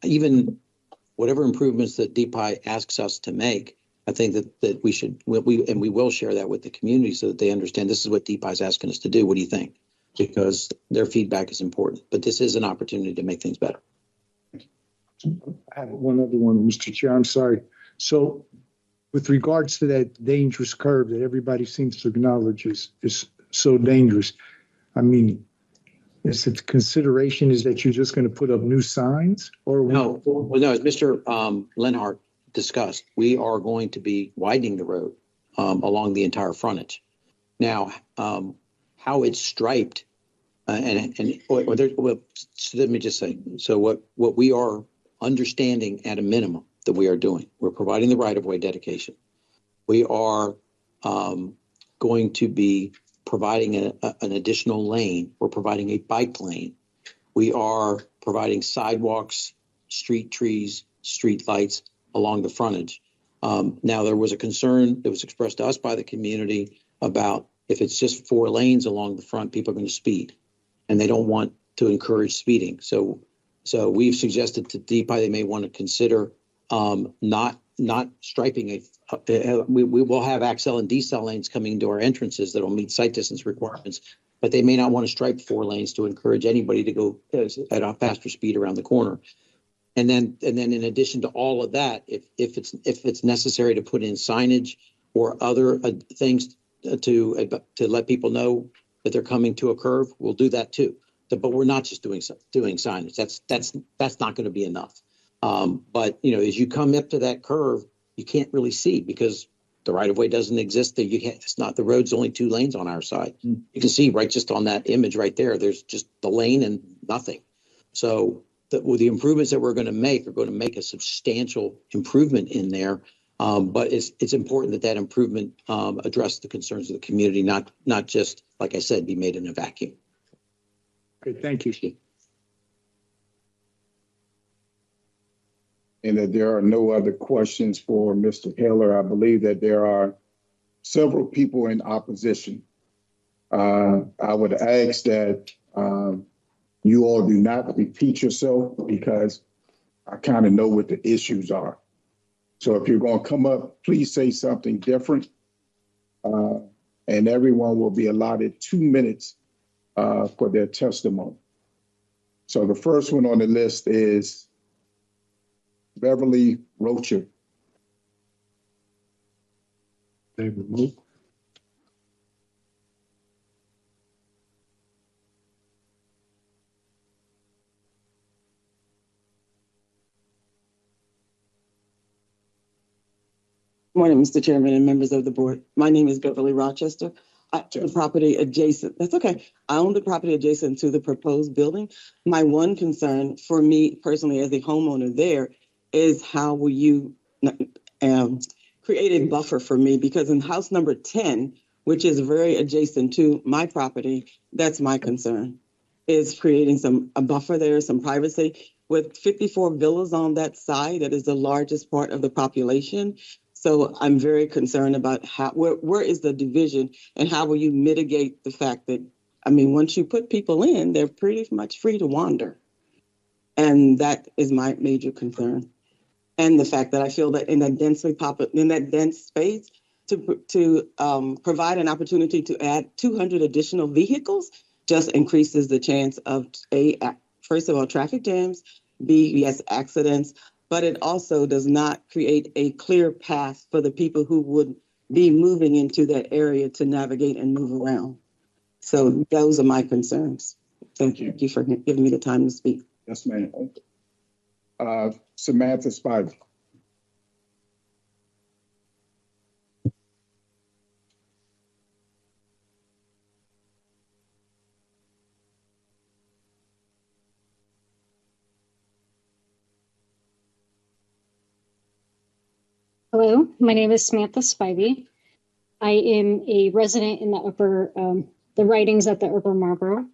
that DPI asks us to make, I think that we should, we will share that with the community so that they understand this is what DPI is asking us to do. What do you think? Because their feedback is important, but this is an opportunity to make things better. I have one other one, Mr. Chair. I'm sorry. So with regards to that dangerous curve that everybody seems to acknowledge is so dangerous, I mean, is it consideration is that you're just going to put up new signs or? No, as Mr. Lenhart discussed, we are going to be widening the road along the entire frontage. Now, how it's striped, so let me just say, so what we are understanding at a minimum that we are doing, we're providing the right-of-way dedication. We are going to be providing an additional lane. We're providing a bike lane. We are providing sidewalks, street trees, street lights along the frontage. Now, there was a concern that was expressed to us by the community about if it's just 4 lanes along the front, people are going to speed, and they don't want to encourage speeding. So we've suggested to DPI they may want to consider not striping we will have accel and decel lanes coming into our entrances that will meet sight distance requirements, but they may not want to stripe 4 lanes to encourage anybody to go at a faster speed around the corner. And then in addition to all of that, if it's necessary to put in signage or other things to let people know that they're coming to a curve, we'll do that too. But we're not just doing signage. That's not going to be enough. But as you come up to that curve, you can't really see because the right of way doesn't exist there. You can't. It's not the road's only 2 lanes on our side. You can see right just on that image right there. There's just the lane and nothing. So the improvements that we're going to make are going to make a substantial improvement in there. But it's important that improvement address the concerns of the community, not just, like I said, be made in a vacuum. Okay, thank you. And that there are no other questions for Mr. Heller. I believe that there are several people in opposition. I would ask that you all do not repeat yourself because I kind of know what the issues are. So if you're going to come up, please say something different. And everyone will be allotted 2 minutes for their testimony. So the first one on the list is Beverly Rocher. They remove. Morning, Mr. Chairman and members of the board. My name is Beverly Rochester. I own the property adjacent. That's okay. I own the property adjacent to the proposed building. My one concern for me personally as a homeowner there is how will you create a buffer for me because in house number 10, which is very adjacent to my property, that's my concern, is creating a buffer there, some privacy. With 54 villas on that side, that is the largest part of the population. So I'm very concerned about where is the division and how will you mitigate the fact that, I mean, once you put people in, they're pretty much free to wander. And that is my major concern. And the fact that I feel that in that dense space, to provide an opportunity to add 200 additional vehicles just increases the chance of first of all, traffic jams, B, yes, accidents, but it also does not create a clear path for the people who would be moving into that area to navigate and move around. So those are my concerns. Thank you for giving me the time to speak. Yes, ma'am. Samantha Spivey. Hello, my name is Samantha Spivey. I am a resident in the Ridings at the Upper Marlboro.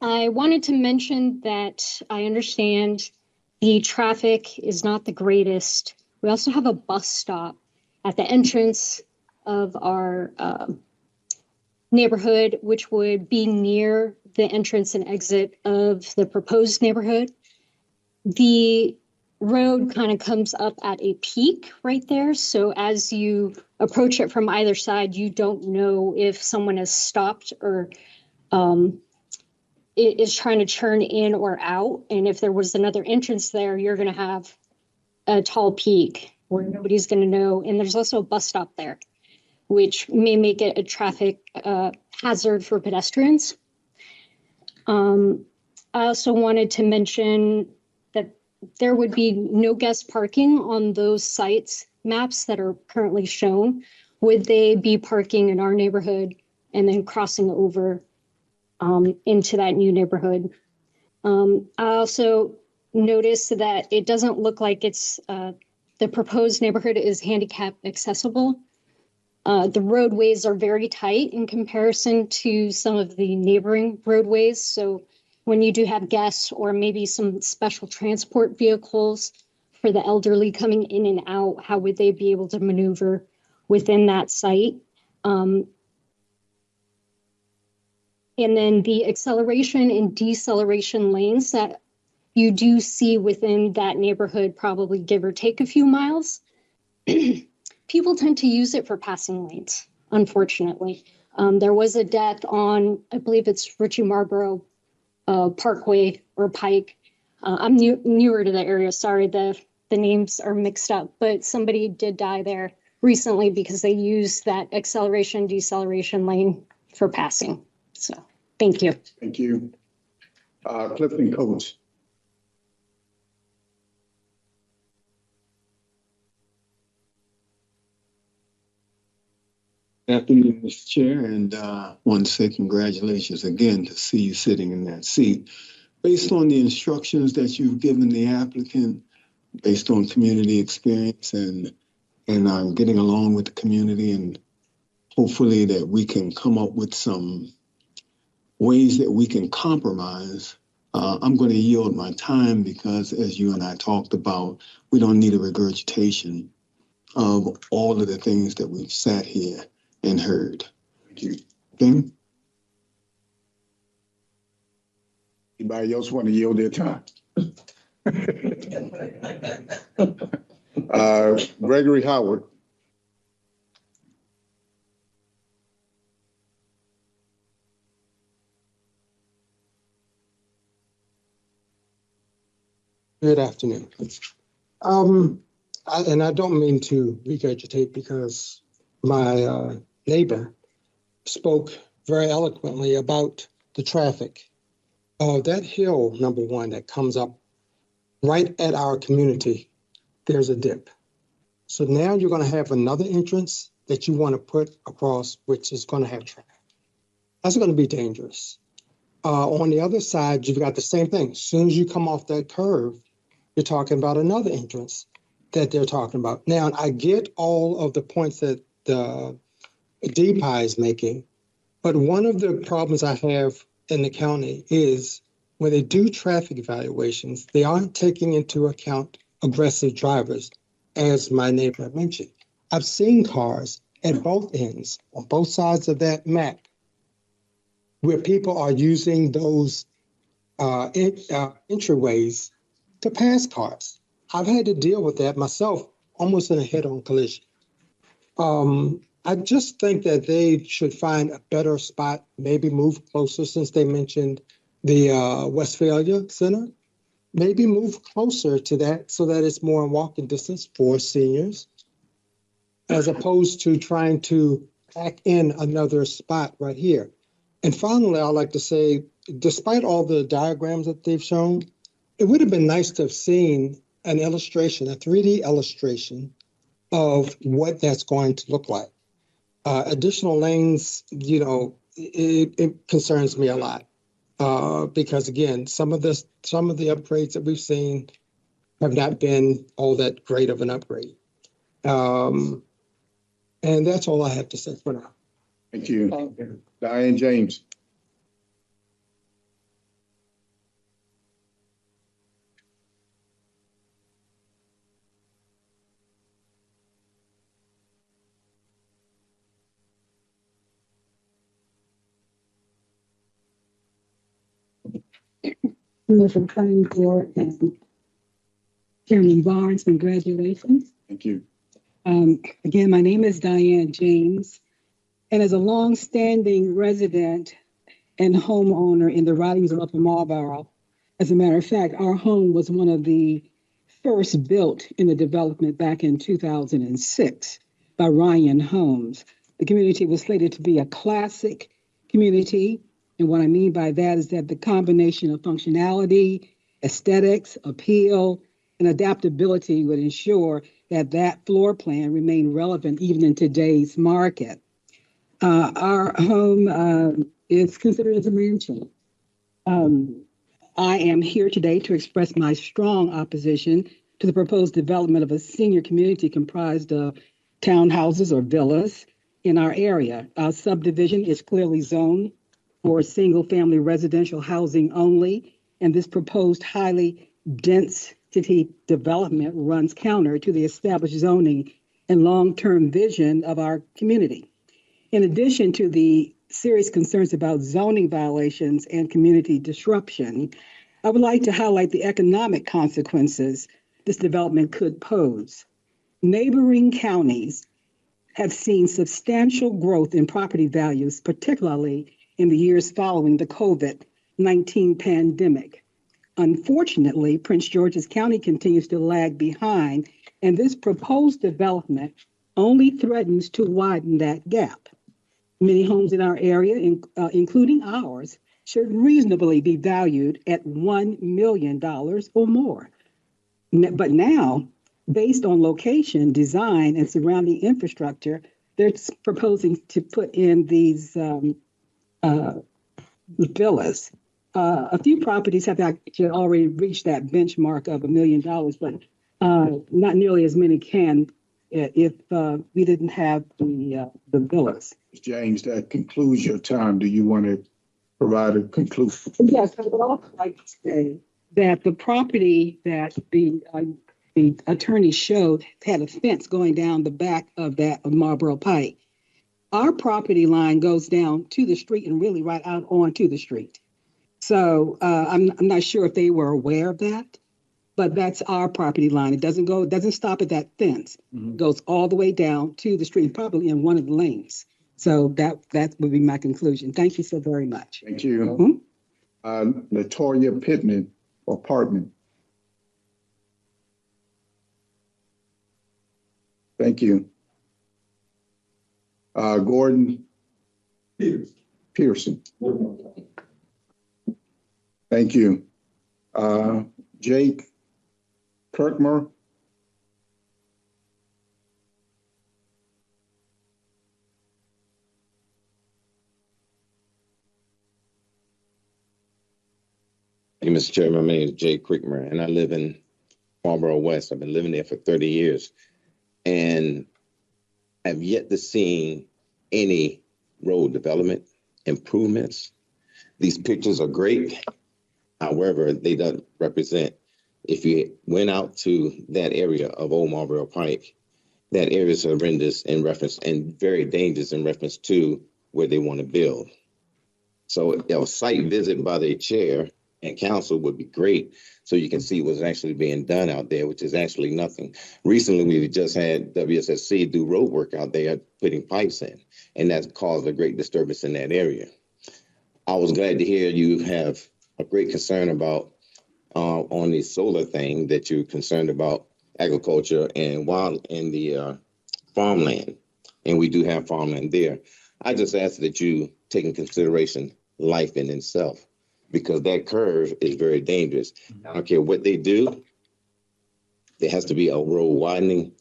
I wanted to mention that I understand the traffic is not the greatest. We also have a bus stop at the entrance of our neighborhood, which would be near the entrance and exit of the proposed neighborhood. The road kind of comes up at a peak right there. So as you approach it from either side, you don't know if someone has stopped or is trying to turn in or out. And if there was another entrance there, you're going to have a tall peak where nobody's going to know. And there's also a bus stop there, which may make it a traffic hazard for pedestrians. I also wanted to mention that there would be no guest parking on those sites maps that are currently shown. Would they be parking in our neighborhood and then crossing over into that new neighborhood? I also noticed that it doesn't look like it's the proposed neighborhood is handicap accessible. The roadways are very tight in comparison to some of the neighboring roadways. So when you do have guests or maybe some special transport vehicles for the elderly coming in and out, how would they be able to maneuver within that site? And then the acceleration and deceleration lanes that you do see within that neighborhood, probably give or take a few miles. People tend to use it for passing lanes, unfortunately. There was a death on, I believe it's Ritchie Marlboro Parkway or Pike. I'm newer to the area. Sorry, the names are mixed up, but somebody did die there recently because they used that acceleration, deceleration lane for passing. So thank you. Thank you. Clifton Coates. Good afternoon, Mr. Chair, and want to say congratulations again to see you sitting in that seat. Based on the instructions that you've given the applicant, based on community experience and getting along with the community, and hopefully that we can come up with some ways that we can compromise, I'm going to yield my time because, as you and I talked about, we don't need a regurgitation of all of the things that we've sat here and heard. Thank you. Okay? Anybody else want to yield their time? Gregory Howard. Good afternoon. I don't mean to regurgitate because my neighbor spoke very eloquently about the traffic. That hill, number one, that comes up right at our community, there's a dip. So now you're going to have another entrance that you want to put across, which is going to have traffic. That's going to be dangerous. On the other side, you've got the same thing. As soon as you come off that curve, you're talking about another entrance. that they're talking about. Now, I get all of the points that DPI is making, but one of the problems I have in the county is when they do traffic evaluations, they aren't taking into account aggressive drivers, as my neighbor mentioned. I've seen cars at both ends, on both sides of that map, where people are using those entryways to pass cars. I've had to deal with that myself, almost in a head-on collision. I just think that they should find a better spot, maybe move closer, since they mentioned the Westphalia Center. Maybe move closer to that so that it's more in walking distance for seniors, as opposed to trying to pack in another spot right here. And finally, I'd like to say, despite all the diagrams that they've shown, it would have been nice to have seen an illustration, a 3D illustration of what that's going to look like. Additional lanes, it concerns me a lot. Because again, some of the upgrades that we've seen have not been all that great of an upgrade. And that's all I have to say for now. Thank you. Diane James. From Planning Board and Chairman Barnes, congratulations. Thank you. Again, my name is Diane James, and as a longstanding resident and homeowner in the Ridings of Upper Marlboro, as a matter of fact, our home was one of the first built in the development back in 2006 by Ryan Homes. The community was slated to be a classic community. And what I mean by that is that the combination of functionality, aesthetics, appeal, and adaptability would ensure that that floor plan remained relevant even in today's market. Our home is considered as a mansion. I am here today to express my strong opposition to the proposed development of a senior community comprised of townhouses or villas in our area. Our subdivision is clearly zoned for single-family residential housing only, and this proposed highly density development runs counter to the established zoning and long-term vision of our community. In addition to the serious concerns about zoning violations and community disruption, I would like to highlight the economic consequences this development could pose. Neighboring counties have seen substantial growth in property values, particularly in the years following the COVID-19 pandemic. Unfortunately, Prince George's County continues to lag behind, and this proposed development only threatens to widen that gap. Many homes in our area, including ours, should reasonably be valued at $1 million or more. But now, based on location, design, and surrounding infrastructure, they're proposing to put in these villas. A few properties have actually already reached that benchmark of $1 million, but not nearly as many can if we didn't have the villas. James, that concludes your time. Do you want to provide a conclusion? Yes, I would also like to say that the property that the attorney showed had a fence going down the back of that of Marlboro Pike. Our property line goes down to the street and really right out onto the street. So I'm not sure if they were aware of that, but that's our property line. It doesn't stop at that fence. It goes all the way down to the street, probably in one of the lanes. So that would be my conclusion. Thank you so very much. Thank you. Latoya Pittman, apartment. Thank you. Gordon Pearson. Thank you. Jake Kirkmer. Thank you, Mr. Chairman. My name is Jay Crickmer, and I live in Marlboro West. I've been living there for 30 years and have yet to see any road development improvements. These pictures are great. However, they don't represent, if you went out to that area of Old Marlboro Pike, that area is horrendous in reference and very dangerous in reference to where they want to build. So a site visit by the chair and council would be great so you can see what's actually being done out there, which is actually nothing. Recently, we just had WSSC do road work out there putting pipes in, and that's caused a great disturbance in that area. I was glad to hear you have a great concern about on the solar thing, that you're concerned about agriculture and wild in the farmland, and we do have farmland there. I just ask that you take in consideration life in itself, because that curve is very dangerous. I don't care what they do, there has to be a road widening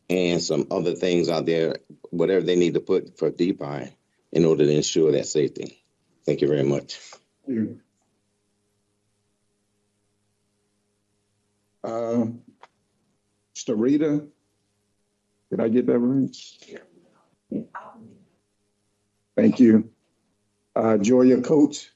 and some other things out there, whatever they need to put for DPI in order to ensure that safety. Thank you very much. Starita, did I get that right? Thank you. Joya Coates.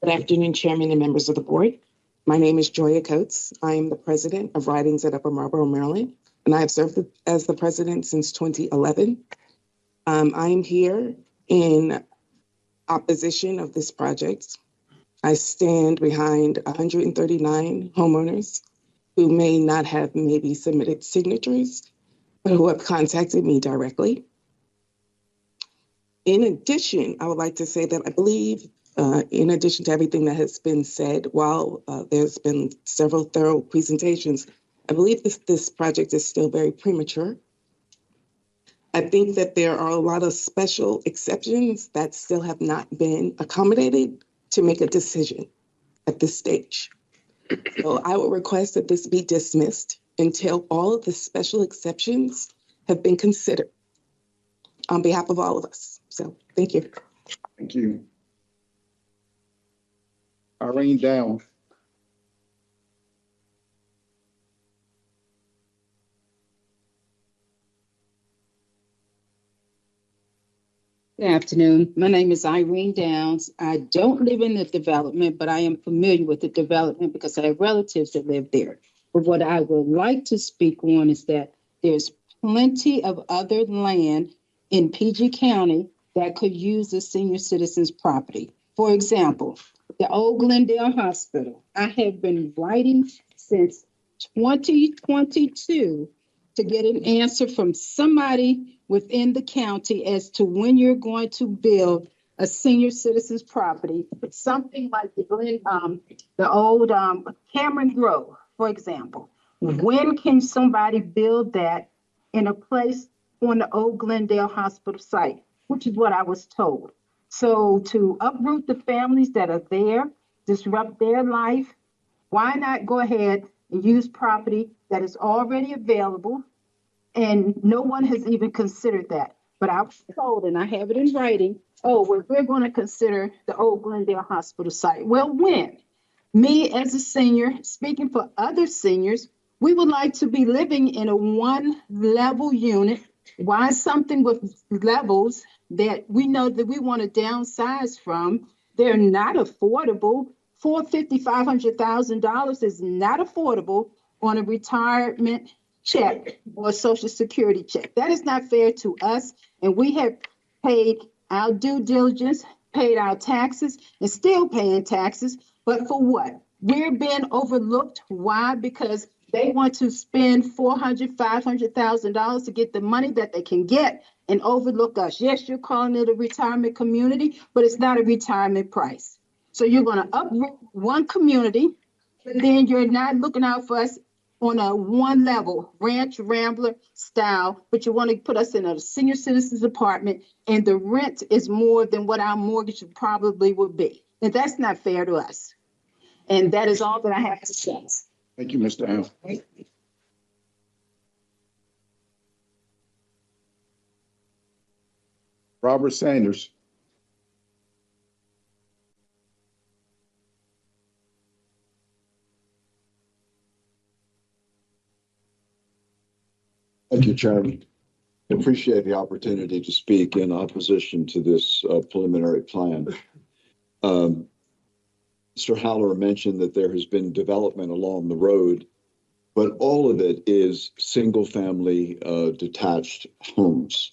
Good afternoon, Chairman and members of the board. My name is Joya Coates. I am the president of Ridings at Upper Marlboro, Maryland, and I have served as the president since 2011. I am here in opposition of this project. I stand behind 139 homeowners who may not have maybe submitted signatures, but who have contacted me directly. In addition, I would like to say that I believe, in addition to everything that has been said, while there's been several thorough presentations, I believe this project is still very premature. I think that there are a lot of special exceptions that still have not been accommodated to make a decision at this stage. So I would request that this be dismissed until all of the special exceptions have been considered on behalf of all of us. So thank you. Thank you. Irene Down. Good afternoon. My name is Irene Downs. I don't live in the development, but I am familiar with the development because I have relatives that live there. But what I would like to speak on is that there's plenty of other land in PG County that could use the senior citizens' property. For example, the old Glendale Hospital. I have been writing since 2022 to get an answer from somebody within the county as to when you're going to build a senior citizens property, something like the old Cameron Grove, for example. When can somebody build that in a place on the old Glendale Hospital site, which is what I was told. So to uproot the families that are there, disrupt their life, why not go ahead and use property that is already available? And no one has even considered that. But I was told, and I have it in writing, we're going to consider the old Glendale Hospital site. Well, when? Me as a senior, speaking for other seniors, we would like to be living in a one-level unit. Why something with levels that we know that we want to downsize from? They're not affordable. $450,000, $500,000 is not affordable on a retirement check or a Social Security check. That is not fair to us. And we have paid our due diligence, paid our taxes, and still paying taxes. But for what? We're being overlooked. Why? Because they want to spend $400,000, $500,000 to get the money that they can get and overlook us. Yes, you're calling it a retirement community, but it's not a retirement price. So you're going to uproot one community, but then you're not looking out for us on a one level, ranch rambler style, but you want to put us in a senior citizens apartment and the rent is more than what our mortgage probably would be. And that's not fair to us. And that is all that I have to say. Thank you, Mr. Allen. Robert Sanders. Thank you, Chairman. Appreciate the opportunity to speak in opposition to this preliminary plan. Mr. Haller mentioned that there has been development along the road, but all of it is single-family detached homes,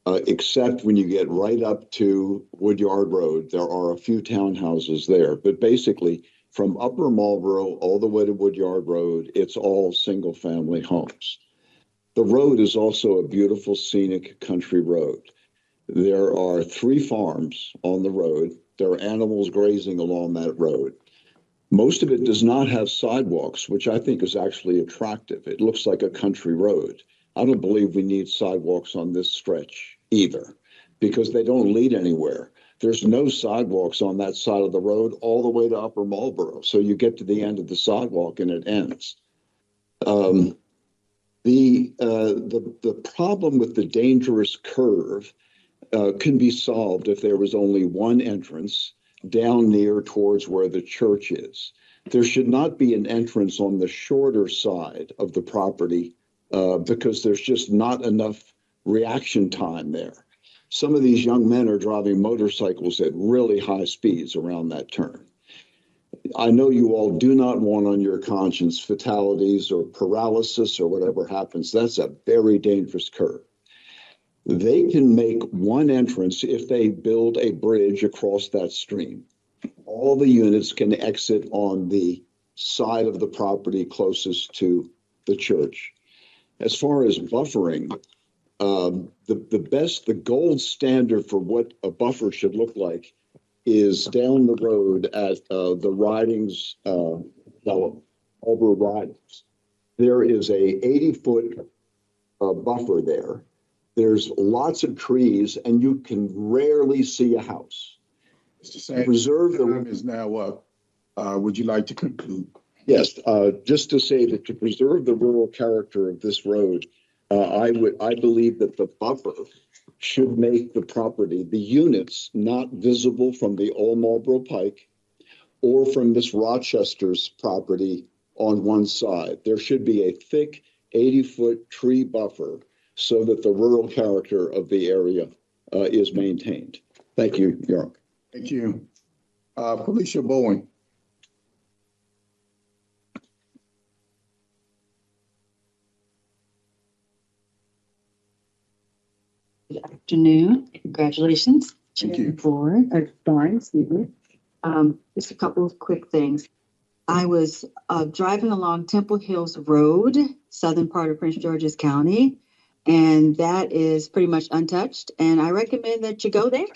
except when you get right up to Woodyard Road. There are a few townhouses there, but basically from Upper Marlboro all the way to Woodyard Road, it's all single-family homes. The road is also a beautiful scenic country road. There are 3 farms on the road. There are animals grazing along that road. Most of it does not have sidewalks, which I think is actually attractive. It looks like a country road. I don't believe we need sidewalks on this stretch either, because they don't lead anywhere. There's no sidewalks on that side of the road all the way to Upper Marlboro. So you get to the end of the sidewalk and it ends. The problem with the dangerous curve can be solved if there was only one entrance down near towards where the church is. There should not be an entrance on the shorter side of the property because there's just not enough reaction time there. Some of these young men are driving motorcycles at really high speeds around that turn. I know you all do not want on your conscience fatalities or paralysis or whatever happens. That's a very dangerous curve. They can make one entrance if they build a bridge across that stream. All the units can exit on the side of the property closest to the church. As far as buffering, the gold standard for what a buffer should look like is down the road at the Ridings, Marlboro Ridings. There is a 80-foot buffer there. There's lots of trees, and you can rarely see a house. Mr. Sanders, the time is now up. Would you like to conclude? Yes, just to say that to preserve the rural character of this road, I believe that the buffer should make the property, the units, not visible from the Old Marlboro Pike or from Miss Rochester's property on one side. There should be a thick 80-foot tree buffer so that the rural character of the area is maintained. Thank you, Your Honor. Thank you. Felicia Bowen. Good afternoon. Congratulations. Thank you. Barnes, excuse me. Just a couple of quick things. I was driving along Temple Hills Road, southern part of Prince George's County, and that is pretty much untouched, and I recommend that you go there.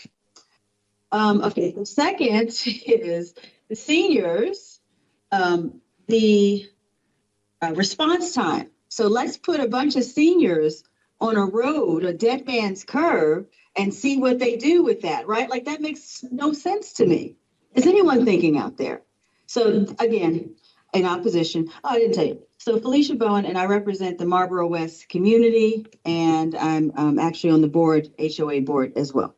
Okay, the second is the seniors, the response time. So let's put a bunch of seniors on a road, a dead man's curve, and see what they do with that, right? Like that makes no sense to me. Is anyone thinking out there? So again, in opposition, I didn't tell you. So Felicia Bowen, and I represent the Marlboro West community, and I'm actually on the board, HOA board as well.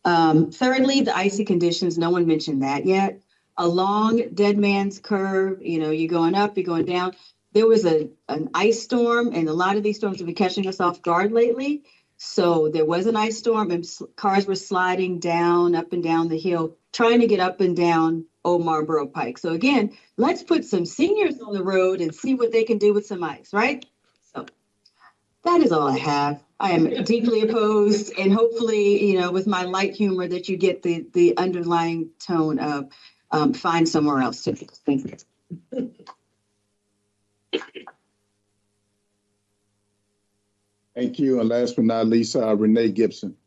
Thirdly, the icy conditions, no one mentioned that yet. Along Dead Man's Curve, you're going up, you're going down. There was an ice storm, and a lot of these storms have been catching us off guard lately. So there was an ice storm, and cars were sliding down, up and down the hill, trying to get up and down Old Marlboro Pike. So again, let's put some seniors on the road and see what they can do with some ice, right? So that is all I have. I am deeply opposed, and hopefully, with my light humor, that you get the underlying tone of find somewhere else to. Thank you. Thank you. And last but not least, Renee Gibson.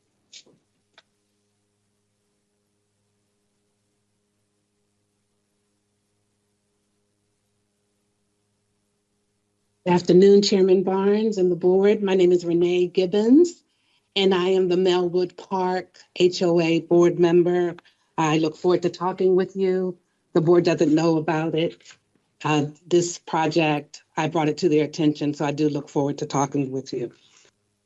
Good afternoon, Chairman Barnes and the board. My name is Renee Gibbons, and I am the Melwood Park HOA board member. I look forward to talking with you. The board doesn't know about it. This project, I brought it to their attention, so I do look forward to talking with you.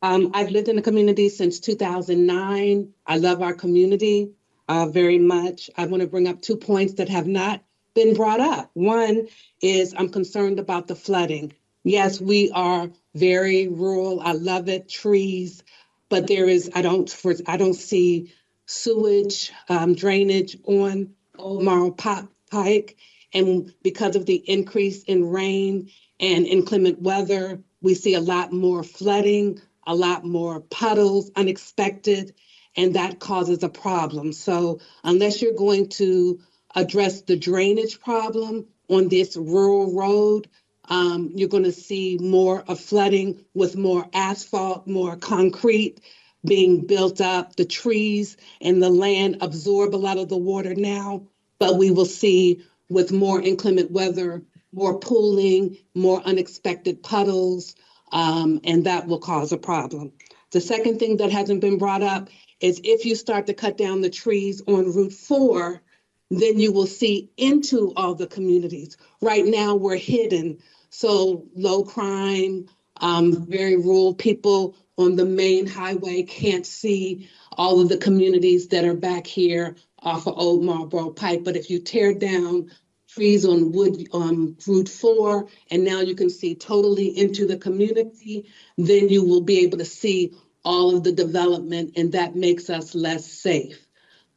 I've lived in the community since 2009. I love our community very much. I want to bring up 2 points that have not been brought up. One is I'm concerned about the flooding. Yes, we are very rural. I love it, trees, but I don't see sewage, drainage on Old Marl Pike. And because of the increase in rain and inclement weather, we see a lot more flooding, a lot more puddles, unexpected, and that causes a problem. So unless you're going to address the drainage problem on this rural road, you're going to see more of flooding with more asphalt, more concrete being built up. The trees and the land absorb a lot of the water now, but we will see with more inclement weather, more pooling, more unexpected puddles, and that will cause a problem. The second thing that hasn't been brought up is if you start to cut down the trees on Route 4, then you will see into all the communities. Right now, we're hidden. So low crime, very rural people on the main highway can't see all of the communities that are back here off of Old Marlboro Pike. But if you tear down trees on Route 4, and now you can see totally into the community, then you will be able to see all of the development, and that makes us less safe.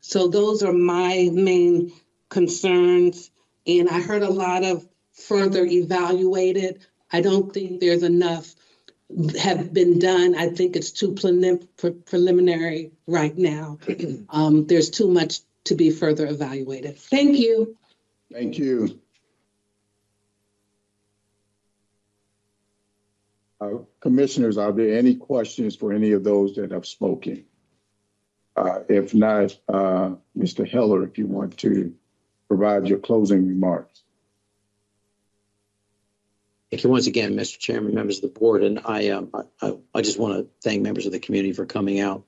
So those are my main concerns. And I heard a lot of further evaluated. I don't think there's enough have been done. I think it's too preliminary right now. There's too much to be further evaluated. Thank you. Thank you. Commissioners, are there any questions for any of those that have spoken? If not, Mr. Heller, if you want to provide your closing remarks. Thank you once again, Mr. Chairman, members of the board, and I just want to thank members of the community for coming out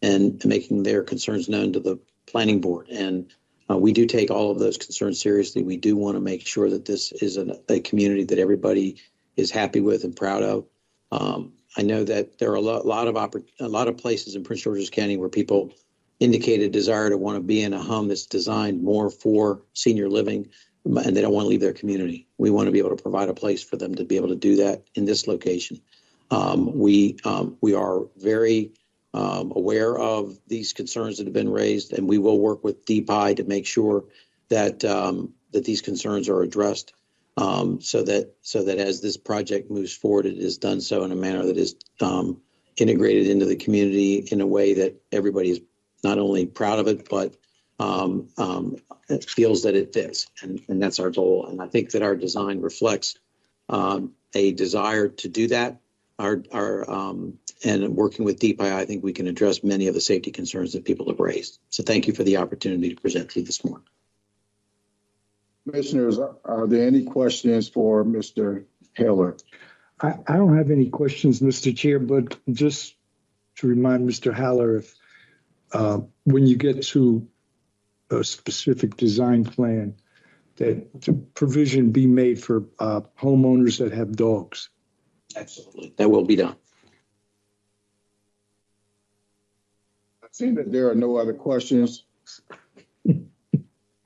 and making their concerns known to the planning board. And we do take all of those concerns seriously. We do want to make sure that this is a community that everybody is happy with and proud of. I know that there are a lot of places in Prince George's County where people indicate a desire to want to be in a home that's designed more for senior living, and they don't want to leave their community. We want to be able to provide a place for them to be able to do that in this location. We are very aware of these concerns that have been raised, and we will work with DPI to make sure that that these concerns are addressed, so that as this project moves forward, it is done so in a manner that is integrated into the community in a way that everybody is not only proud of it, but it feels that it fits, and that's our goal. And I think that our design reflects a desire to do that. And working with DPI, I think we can address many of the safety concerns that people have raised. So thank you for the opportunity to present to you this morning. Commissioners, are there any questions for Mr. Heller? I don't have any questions, Mr. Chair, but just to remind Mr. Haller, if when you get to a specific design plan, that the provision be made for homeowners that have dogs. Absolutely, that will be done. I see that there are no other questions.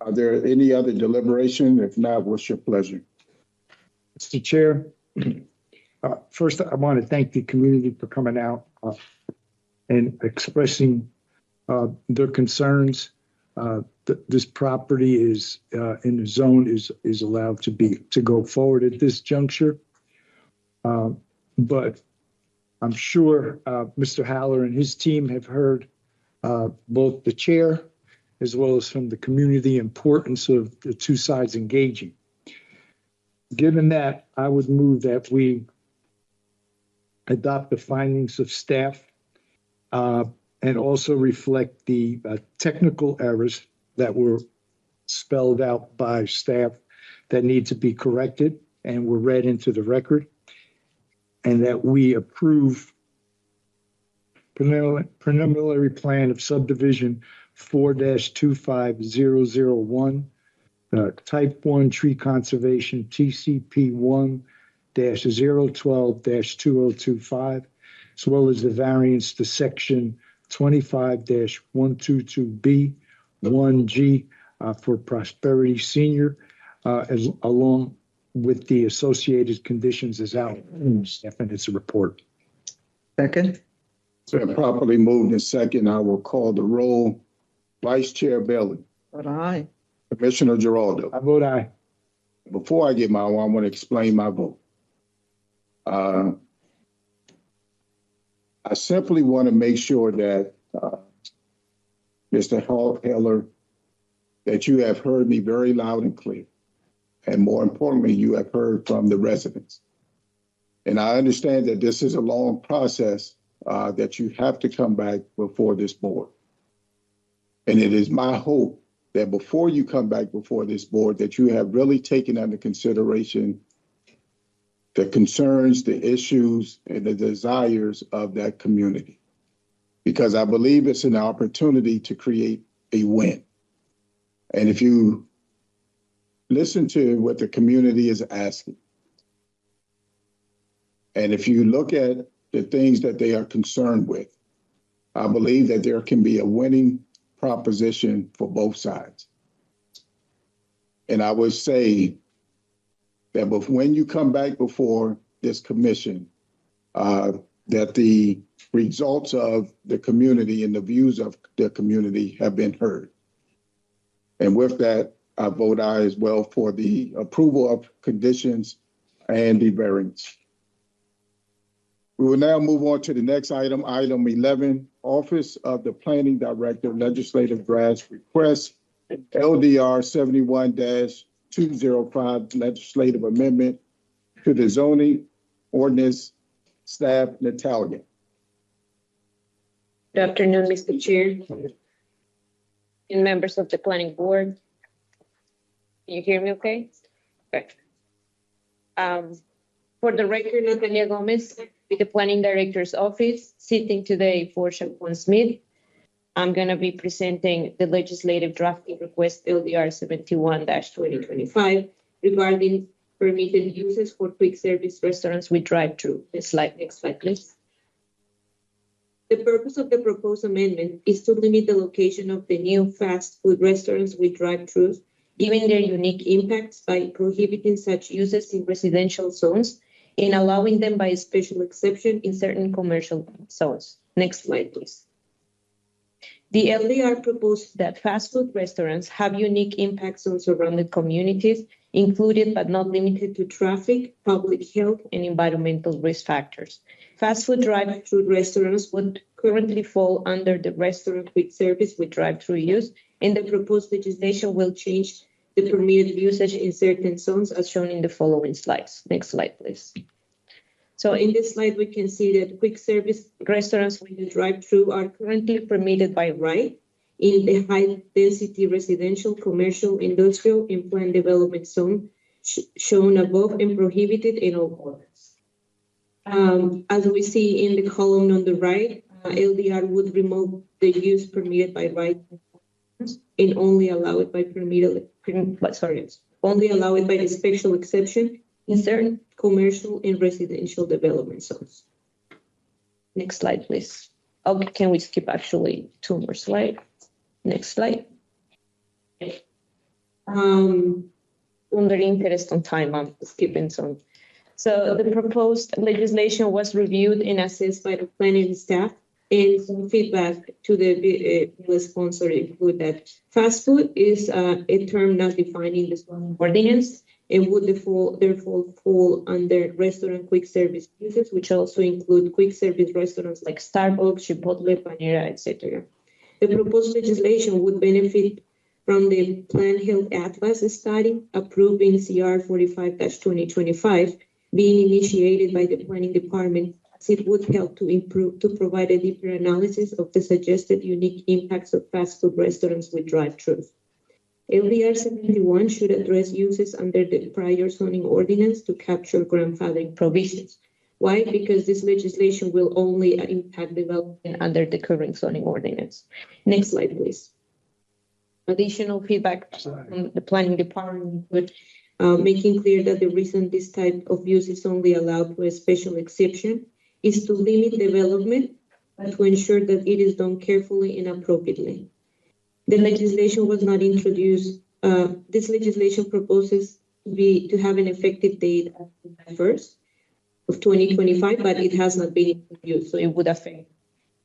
Are there any other deliberation? If not, what's your pleasure? Mr. Chair, first I want to thank the community for coming out and expressing their concerns. This property is in the zone is allowed to go forward at this juncture. But I'm sure Mr. Haller and his team have heard both the chair as well as from the community the importance of the two sides engaging. Given that, I would move that we adopt the findings of staff and also reflect the technical errors that were spelled out by staff that need to be corrected and were read into the record, and that we approve preliminary plan of subdivision 4-25001, type 1 tree conservation TCP 1-012-2025, as well as the variance to section 25-122B 1G for Prosperity Senior, along with the associated conditions as outlined in its report. Second. It's been properly moved and second. I will call the roll. Vice Chair Bailey. Vote aye. Commissioner Giraldo. I vote aye. Before I give my vote, I want to explain my vote. I simply want to make sure that, Mr. Heller, that you have heard me very loud and clear. And more importantly, you have heard from the residents. And I understand that this is a long process, that you have to come back before this board. And it is my hope that before you come back before this board, that you have really taken under consideration the concerns, the issues, and the desires of that community. Because I believe it's an opportunity to create a win. And if you listen to what the community is asking, and if you look at the things that they are concerned with, I believe that there can be a winning proposition for both sides. And I would say that when you come back before this commission, that the results of the community and the views of the community have been heard. And with that, I vote aye as well for the approval of conditions and the variance. We will now move on to the next item, item 11, Office of the Planning Director Legislative Draft Request, LDR 71-205 Legislative Amendment to the Zoning Ordinance. Staff, Natalia. Good afternoon, Mr. Chair and members of the Planning Board. Can you hear me okay? Okay. For the record, Natalia Gomez with the Planning Director's Office, sitting today for Shaquan Smith. I'm going to be presenting the legislative drafting request LDR 71-2025 regarding permitted uses for quick service restaurants with drive-through. Next slide, please. The purpose of the proposed amendment is to limit the location of the new fast food restaurants with drive-throughs, given their unique impacts by prohibiting such uses in residential zones and allowing them by a special exception in certain commercial zones. Next slide, please. The LDR proposed that fast food restaurants have unique impacts on surrounding communities, included but not limited to traffic, public health, and environmental risk factors. Fast food drive-through restaurants would currently fall under the restaurant quick service with drive-through use, and the proposed legislation will change the permitted usage in certain zones as shown in the following slides. Next slide, please. So in this slide, we can see that quick service restaurants with the drive-through are currently permitted by right in the high-density residential, commercial, industrial, and planned development zone shown above and prohibited in all corners. As we see in the column on the right, LDR would remove the use permitted by right and only allow it by only allow it by a special exception in certain commercial and residential development zones. Next slide, please. Okay, can we skip actually 2 more slides? Next slide. Okay. Under interest on time, I'm skipping some. So the proposed legislation was reviewed and assessed by the planning staff, and some feedback to the sponsor include that fast food is a term not defined in the zoning ordinance and would therefore fall under restaurant quick service uses, which also include quick service restaurants like Starbucks, Chipotle, Panera, etc. The proposed legislation would benefit from the Planned Health Atlas study approving CR 45-2025 being initiated by the Planning Department, as it would help to provide a deeper analysis of the suggested unique impacts of fast food restaurants with drive-thrus. LDR 71 should address uses under the prior zoning ordinance to capture grandfathering provisions. Why? Because this legislation will only impact development under the current zoning ordinance. Next slide, please. Additional feedback from the Planning Department would making clear that the reason this type of use is only allowed for a special exception is to limit development, but to ensure that it is done carefully and appropriately. The legislation was not introduced. This legislation proposes to have an effective date of July 1st of 2025, but it has not been introduced, so it would affect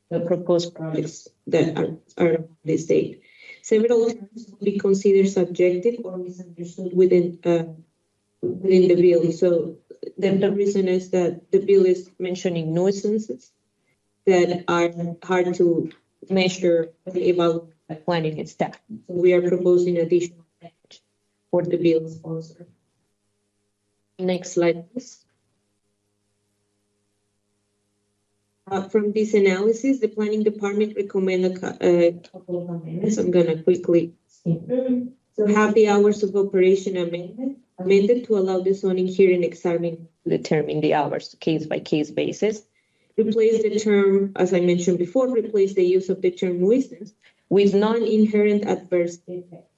the proposed projects that are on this date. Several terms will be considered subjective or misunderstood within the bill. So the reason is that the bill is mentioning nuisances that are hard to measure and evaluate by planning and staff. So we are proposing additional language for the bill sponsor. Next slide, please. From this analysis, the planning department recommended a couple of amendments. I'm going to quickly skip through. So have the hours of operation amended to allow the zoning hearing examiner to determine the hours case by case basis. Replace the term, as I mentioned before, replace the use of the term nuisance with non-inherent adverse effect.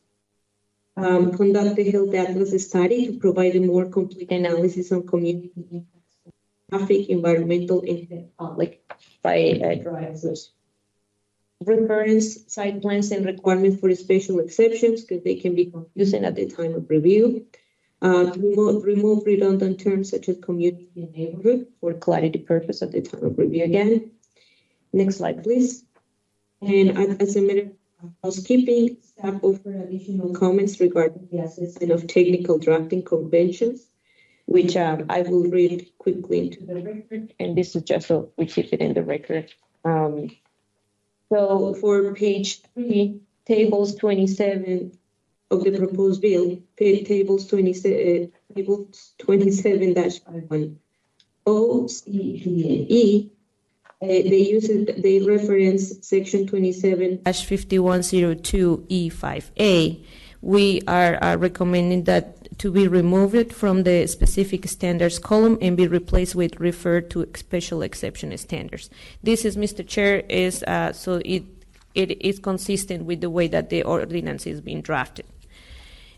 Conduct the health atlas study to provide a more complete analysis on community impacts, traffic, environmental, and public by drivers. Reference site plans and requirements for special exceptions because they can be confusing at the time of review. Remove redundant terms such as community and neighborhood for clarity purpose at the time of review again. Next slide, please. And as a matter of housekeeping, staff offer additional comments regarding the assessment of technical drafting conventions, which I will read quickly into the record, and this is just so we keep it in the record. So for page 3, tables 27 of the proposed bill, tables 27 -51 O, C, D, and E, they reference section 27-5102 E5A. We are recommending that to be removed from the specific standards column and be replaced with refer to special exception standards. This is, Mr. Chair, is so it is consistent with the way that the ordinance is being drafted.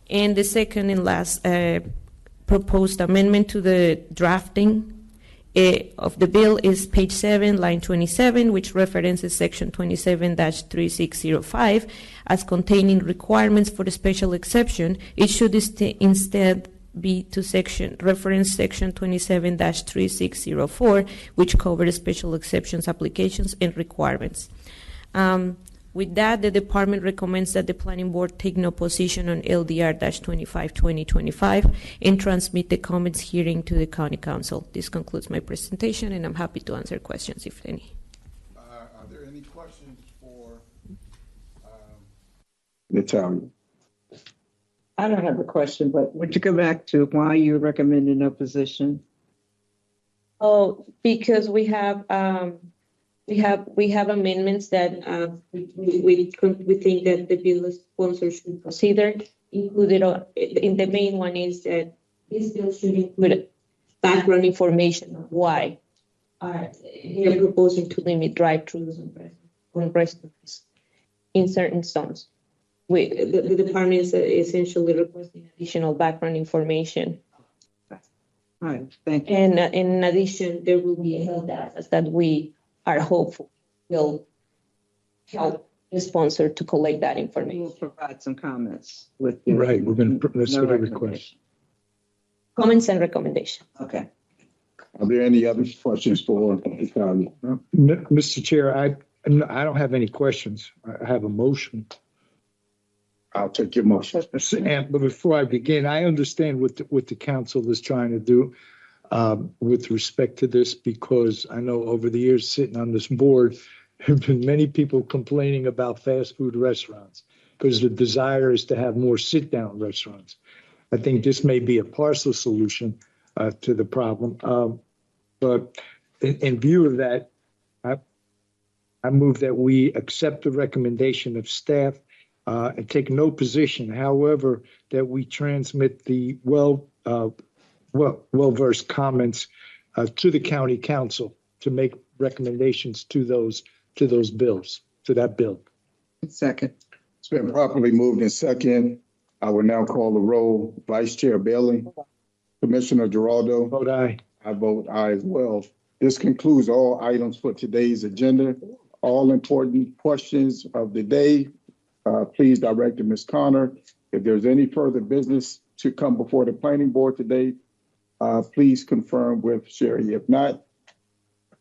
And the second and last proposed amendment to the drafting of the bill is page 7, line 27, which references section 27-3605 as containing requirements for the special exception. It should instead be to reference section 27-3604, which covers special exceptions, applications, and requirements. With that, the department recommends that the planning board take no position on LDR-25-2025 and transmit the comments hearing to the county council. This concludes my presentation, and I'm happy to answer questions if any. Are there any questions for Natalia? I don't have a question, but would you go back to why you're recommending a position? Oh, because we have amendments that we think that the bill sponsor should consider. Included in the main one is that this bill should include background information of why they're proposing to limit drive-throughs on restaurants in certain zones. The department is essentially requesting additional background information. All right, thank you. And in addition, there will be a health data that we are hopeful will help the sponsor to collect that information. We'll provide some comments with you. Right, we're going to, let's get a request. Comments and recommendations. Okay. Are there any other questions for Natalia? Mr. Chair, I don't have any questions. I have a motion. I'll take your motion. But before I begin, I understand what the council is trying to do with respect to this, because I know over the years sitting on this board, there have been many people complaining about fast food restaurants because the desire is to have more sit-down restaurants. I think this may be a partial solution to the problem. But in view of that, I move that we accept the recommendation of staff and take no position. However, that we transmit the well-versed comments to the county council to make recommendations to those bills, to that bill. Second. It's been properly moved in second. I will now call the roll. Vice Chair Bailey, Commissioner Giraldo. Vote aye. I vote aye as well. This concludes all items for today's agenda. All important questions of the day, please direct to Ms. Connor. If there's any further business to come before the planning board today, please confirm with Sherry. If not,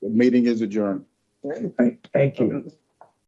the meeting is adjourned. Thank you.